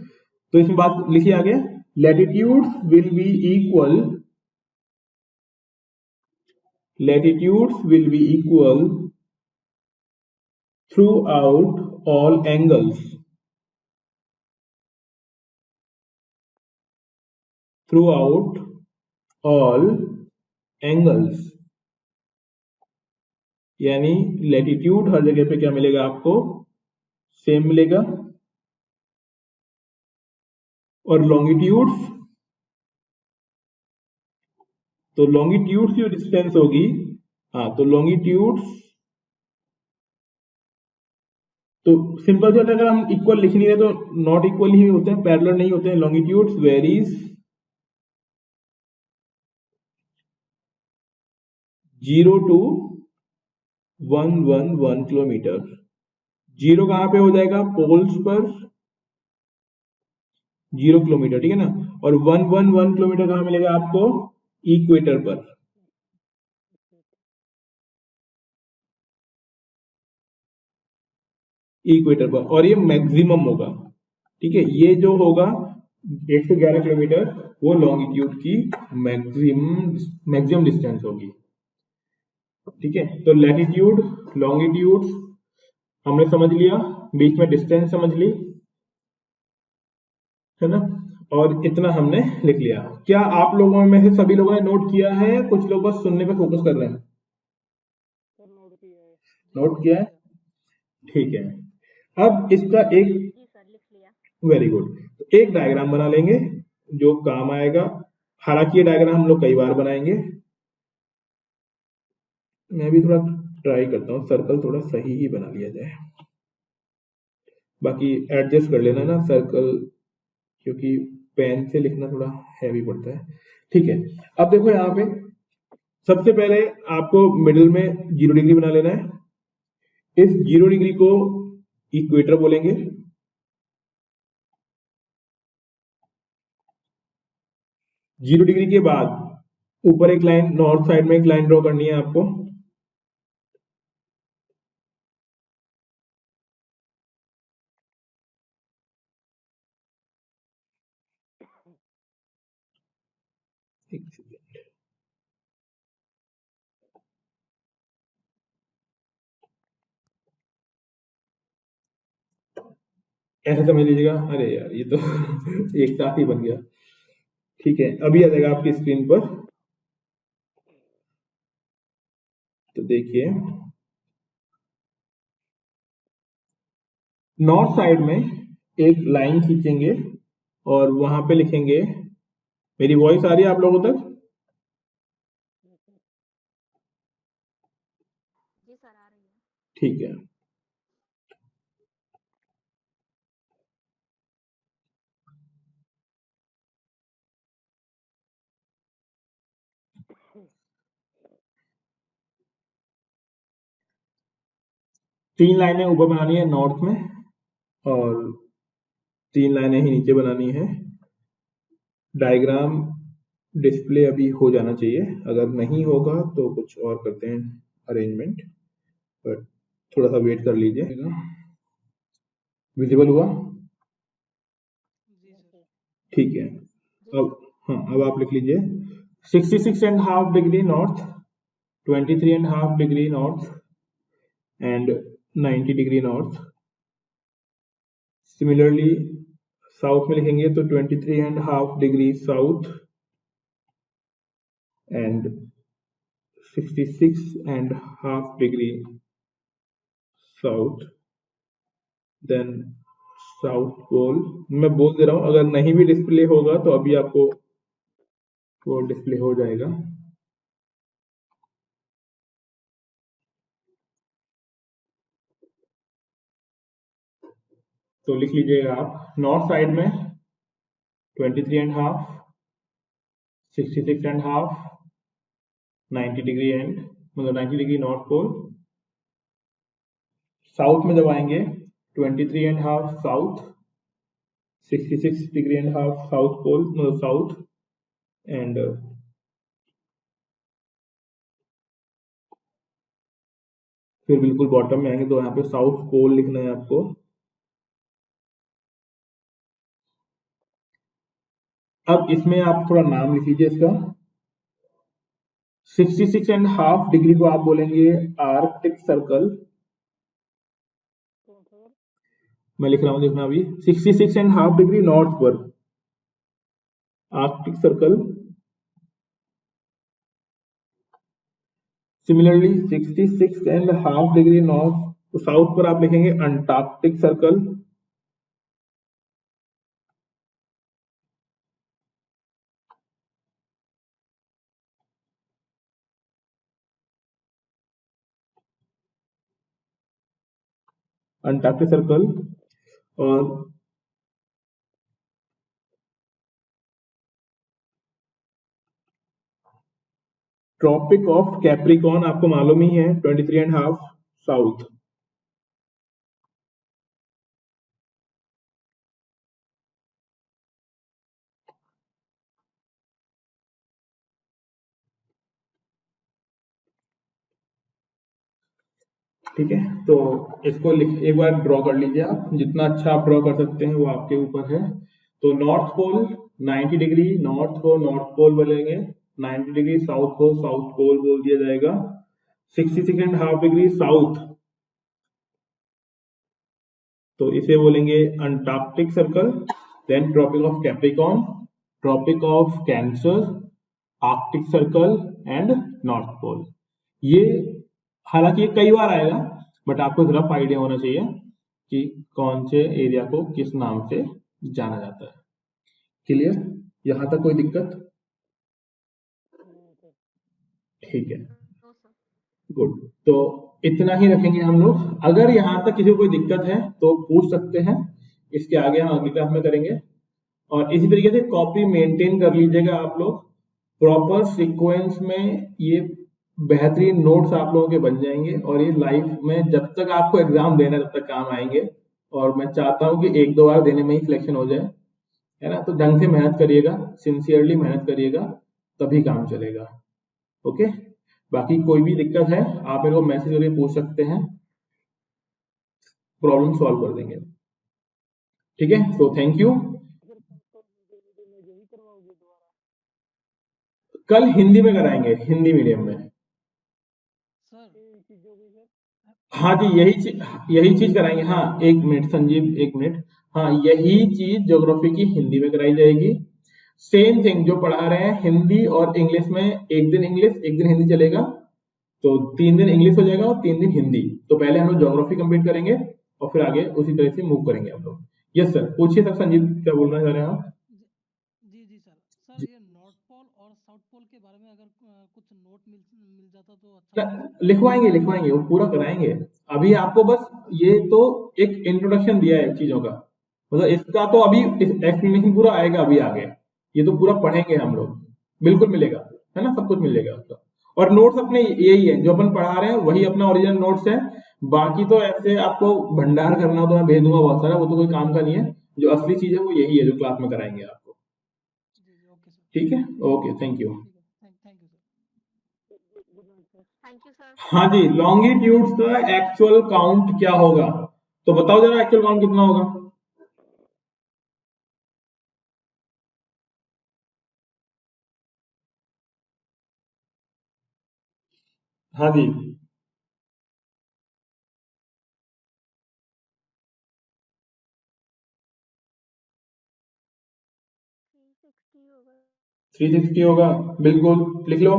तो इसमें बात लिखिए आगे, latitudes will be equal, latitudes will be equal throughout all angles, throughout all angles, यानी लैटिट्यूड हर जगह पे क्या मिलेगा आपको, सेम मिलेगा। और लॉन्गिट्यूड्स, तो लॉन्गिट्यूड्स की डिस्टेंस होगी, हाँ तो लॉन्गिट्यूड्स, तो सिंपल से अगर हम इक्वल लिख नहीं रहे तो नॉट इक्वल ही होते हैं, पैरेलल नहीं होते हैं। Longitudes varies 0 to 111 kilometre. 0 कहां पे हो जाएगा, पोल्स पर 0 किलोमीटर, ठीक है ना। और 111 किलोमीटर कहां मिलेगा आपको, इक्वेटर पर। इक्वेटर पर, और ये मैक्सिमम होगा, ठीक है। ये जो होगा 111 किलोमीटर वो लॉन्गिट्यूड की मैक्सिमम डिस्टेंस होगी। ठीक है, तो लैटिट्यूड लॉन्गिट्यूड हमने समझ लिया, बीच में डिस्टेंस समझ ली, है ना, और इतना हमने लिख लिया। क्या आप लोगों में से सभी लोगों ने नोट किया है, कुछ लोग बस सुनने पे फोकस कर रहे हैं? सर नोट किया है। नोट किया है, ठीक है। अब इसका एक, जी सर लिख लिया। वेरी गुड, तो एक डायग्राम बना लेंगे जो काम आएगा। हालांकि ये डायग्राम हम लोग कई बार बनाएंगे। मैं भी थोड़ा ट्राई करता हूँ सर्कल थोड़ा सही ही बना लिया जाए, बाकी एडजस्ट कर लेना ना सर्कल, क्योंकि पेन से लिखना थोड़ा हैवी पड़ता है। ठीक है, अब देखो यहाँ पे सबसे पहले आपको मिडिल में 0 डिग्री बना लेना है। इस 0 डिग्री को इक्वेटर बोलेंगे। 0 डिग्री के बाद ऊपर एक लाइन, नॉर्थ साइड में एक लाइन ड्रॉ करनी है आपको। एक सेकंड, ऐसे समझ लीजिएगा। अरे यार ये तो एक साथ ही बन गया। ठीक है, अभी आ जाएगा आपकी स्क्रीन पर, तो देखिए नॉर्थ साइड में एक लाइन खींचेंगे और वहां पे लिखेंगे, मेरी वॉइस आ रही है आप लोगों तक? जी सर आ रही है। ठीक है, तीन लाइनें ऊपर बनानी है नॉर्थ में, और 3 लाइनें ही नीचे बनानी है। डायग्राम डिस्प्ले अभी हो जाना चाहिए, अगर नहीं होगा तो कुछ और करते हैं अरेंजमेंट, बट थोड़ा सा वेट कर लीजिए। विजिबल हुआ? जी सर। ठीक है, जी अब सर। हाँ, अब आप लिख लीजिए 66.5 degree north, 23.5 degree north and 90 degree north. Similarly south में लिखेंगे तो 23.5 degree south and 66.5 degree south, then south pole. मैं बोल दे रहा हूं, अगर नहीं भी डिस्प्ले होगा तो अभी आपको वो डिस्प्ले हो जाएगा। तो लिख लीजिएगा आप नॉर्थ साइड में 23.5, 66.5, 90 डिग्री एंड, मतलब 90 डिग्री नॉर्थ पोल। साउथ में जब आएंगे 23.5 south, 66 degree and half south pole, मतलब साउथ एंड फिर बिल्कुल बॉटम में आएंगे तो यहाँ पे साउथ पोल लिखना है आपको। अब इसमें आप थोड़ा नाम लिख लीजिए इसका। 66.5 डिग्री को आप बोलेंगे आर्कटिक सर्कल। कौन सा सर? मैं लिख रहा हूँ, देखना अभी 66.5 डिग्री नॉर्थ पर Arctic circle. Similarly 66.5 degree north, तो साउथ पर आप लिखेंगे अंटार्कटिक सर्कल। अंटार्कटिक सर्कल, और ट्रॉपिक ऑफ कैप्रिकॉन आपको मालूम ही है 23.5 साउथ। ठीक है, तो इसको एक बार ड्रॉ कर लीजिए आप, जितना अच्छा आप ड्रॉ कर सकते हैं वो आपके ऊपर है। तो नॉर्थ पोल 90 डिग्री नॉर्थ को नॉर्थ पोल बोलेंगे, 90 डिग्री साउथ को साउथ पोल बोल दिया जाएगा, 66.5 डिग्री साउथ तो इसे बोलेंगे Antarctic Circle. Then Tropic of Capricorn, Tropic of Cancer, Arctic Circle and north pole. ये हालांकि ये कई बार आएगा, बट आपको एक रफ आइडिया होना चाहिए कि कौन से एरिया को किस नाम से जाना जाता है। क्लियर? यहां तक कोई दिक्कत? ठीक है, गुड। तो इतना ही रखेंगे हम लोग। अगर यहां तक किसी को कोई दिक्कत है तो पूछ सकते हैं, इसके आगे हम अगली क्लास में करेंगे। और इसी तरीके से कॉपी मेंटेन कर लीजिएगा आप लोग, प्रॉपर सीक्वेंस में ये बेहतरीन नोट्स आप लोगों के बन जाएंगे और ये लाइफ में जब तक आपको एग्जाम देना है तब तक काम आएंगे। और मैं चाहता हूं कि एक दो बार देने में ही सिलेक्शन हो जाए, है ना। तो ढंग से मेहनत करिएगा, सिंसियरली मेहनत करिएगा, तभी काम चलेगा। ओके, बाकी कोई भी दिक्कत है आप मेरे को मैसेज करके पूछ सकते हैं, प्रॉब्लम सॉल्व कर देंगे। ठीक है, तो थैंक यू। कल हिंदी में कराएंगे, हिंदी मीडियम में। हाँ जी, यही चीज कराएंगे। हाँ, एक मिनट संजीव, एक मिनट। हाँ, यही चीज ज्योग्राफी की हिंदी में कराई जाएगी। सेम थिंग जो पढ़ा रहे हैं हिंदी और इंग्लिश में, एक दिन इंग्लिश एक दिन हिंदी चलेगा। तो 3 दिन इंग्लिश हो जाएगा और 3 दिन हिंदी। तो पहले हम लोग ज्योग्राफी कंप्लीट करेंगे और फिर आगे उसी तरह से मूव करेंगे हम लोग। यस सर, पूछिए सर। संजीव क्या बोलना चाह रहे हैं आप? जी सर। ये नॉर्थ पोल और साउथ पोल के बारे में अगर कुछ नोट मिल जाता तो अच्छा। लिखवाएंगे, वो पूरा कराएंगे। अभी आपको बस ये तो एक इंट्रोडक्शन दिया है चीजों का, मतलब इसका तो अभी एक्सप्लेनेशन पूरा आएगा अभी आगे। ये तो पूरा पढ़ेंगे हम लोग, बिल्कुल मिलेगा, है ना, सब कुछ मिल जाएगा आपका। और नोट्स अपने यही है, जो अपन पढ़ा रहे हैं वही अपना ओरिजिनल नोट्स है। बाकी तो ऐसे आपको भंडार करना हो तो मैं भेज दूंगा बहुत सारा, वो तो कोई काम का नहीं है। जो असली चीज है वो यही है जो क्लास में कराएंगे आपको। ठीक है, okay, thank you. Thank you sir. हाँ जी, लॉन्गिट्यूड्स का एक्चुअल काउंट क्या होगा? तो बताओ जरा, एक्चुअल काउंट कितना होगा? हाँ जी, 360 होगा। 360 होगा, बिल्कुल लिख लो।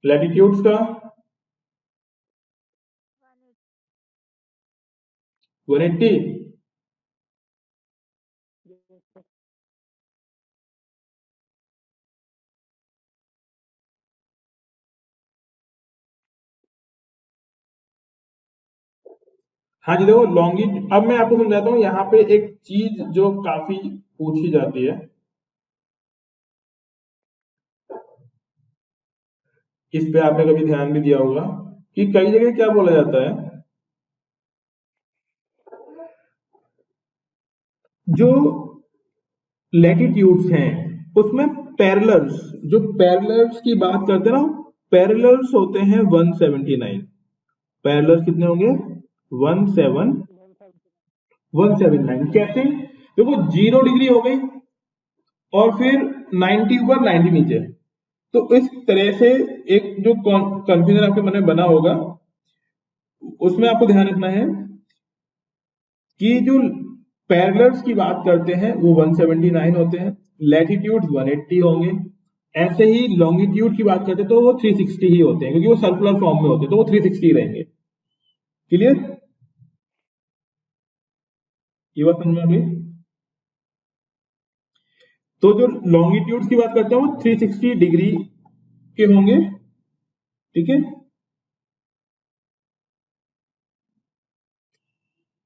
लैटिट्यूड्स का 180। हाँ जी, देखो लॉन्गिट, अब मैं आपको समझाता हूँ। यहाँ पे एक चीज जो काफी पूछी जाती है, इस पे आपने कभी ध्यान भी दिया होगा कि कई जगह क्या बोला जाता है, जो लैटिट्यूड्स हैं उसमें पैरेलल्स, जो पैरेलल्स की बात करते हैं ना, पैरेलल्स होते हैं 179। पैरेलल्स कितने होंगे? 179। कैसे? देखो 0 डिग्री हो गई और फिर 90 ऊपर 90 नीचे, तो इस तरह से एक जो कंफ्यूजन आपके मन में बना होगा, उसमें आपको ध्यान रखना है कि जो पैरेलल्स की बात करते हैं वो 179 होते हैं, लैटिट्यूड्स 180 होंगे। ऐसे ही लॉन्गिट्यूड की बात करते हैं तो वो 360 ही होते हैं, क्योंकि वो सर्कुलर फॉर्म में होते हैं तो वो 360 रहेंगे। क्लियर? ये बात समझ में आ गई? तो जो लॉन्गिट्यूड्स की बात करते हैं वो 360 डिग्री के होंगे। ठीक है,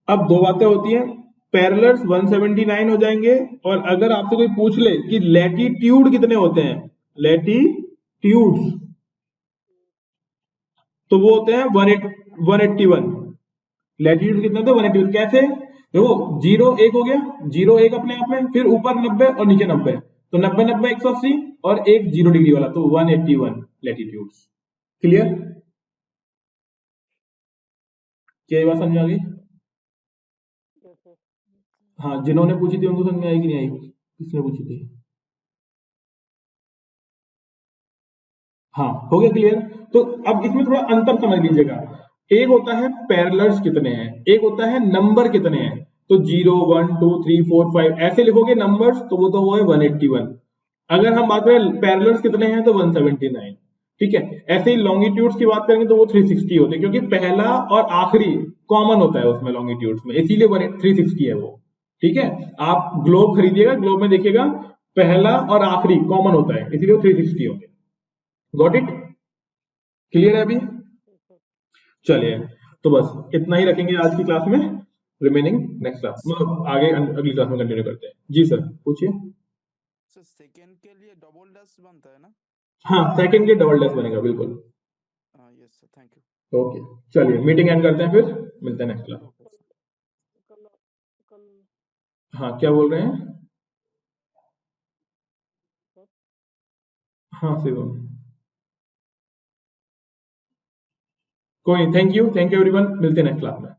अब दो बातें होती हैं, पैरेलल्स 179 हो जाएंगे, और अगर आपसे कोई पूछ ले कि लैटिट्यूड कितने होते हैं, लैटिट्यूड्स, तो वो होते हैं 181। लैटिट्यूड कितने होते हैं? 181। कैसे? देखो 0 1 हो गया, 0 1 अपने आप में, फिर ऊपर 90 और नीचे 90, तो 90 90 180 और एक 0 डिग्री वाला, तो 181 लैटिट्यूड्स। क्लियर? क्या ये बात समझ आ गई? हाँ, जिन्होंने पूछी थी उनको समझ में आई कि नहीं आई? किसने पूछी थी? हाँ, हो गया क्लियर। तो अब इसमें थोड़ा अंतर समझ लीजिएगा। एक होता है पैरेलल्स कितने हैं, एक होता है नंबर कितने हैं। तो 0 1 2 3 4 5 ऐसे लिखोगे नंबर्स, तो वो है 181। अगर हम बात करें पैरेलल्स कितने हैं तो 179। ठीक है, ऐसे ही लॉन्गिट्यूड्स की बात करेंगे तो वो 360 होते हैं, क्योंकि पहला और आखिरी कॉमन होता है उसमें लॉन्गिट्यूड्स में, इसीलिए 360 है वो। ठीक है, आप ग्लोब खरीदिएगा, ग्लोब में देखिएगा पहला और आखिरी कॉमन होता है, इसीलिए वो 360 होंगे। Got it? क्लियर है अभी? चलिए, तो बस इतना ही रखेंगे आज की क्लास में। रिमेनिंग नेक्स्ट क्लास मतलब आगे अगली क्लास में कंटिन्यू करते हैं। जी सर पूछिए। सर सेकंड के लिए डबल डैश बनता है ना? हाँ, सेकंड के डबल डैश बनेगा बिल्कुल। Yes sir, thank you. Okay, चलिए मीटिंग एंड करते हैं, फिर मिलते हैं नेक्स्ट क्लास। Okay sir. हाँ, क्या बोल रहे हैं? हाँ शिवम, कोई नहीं, थैंक यू एवरीवन, मिलते हैं नेक्स्ट क्लास में।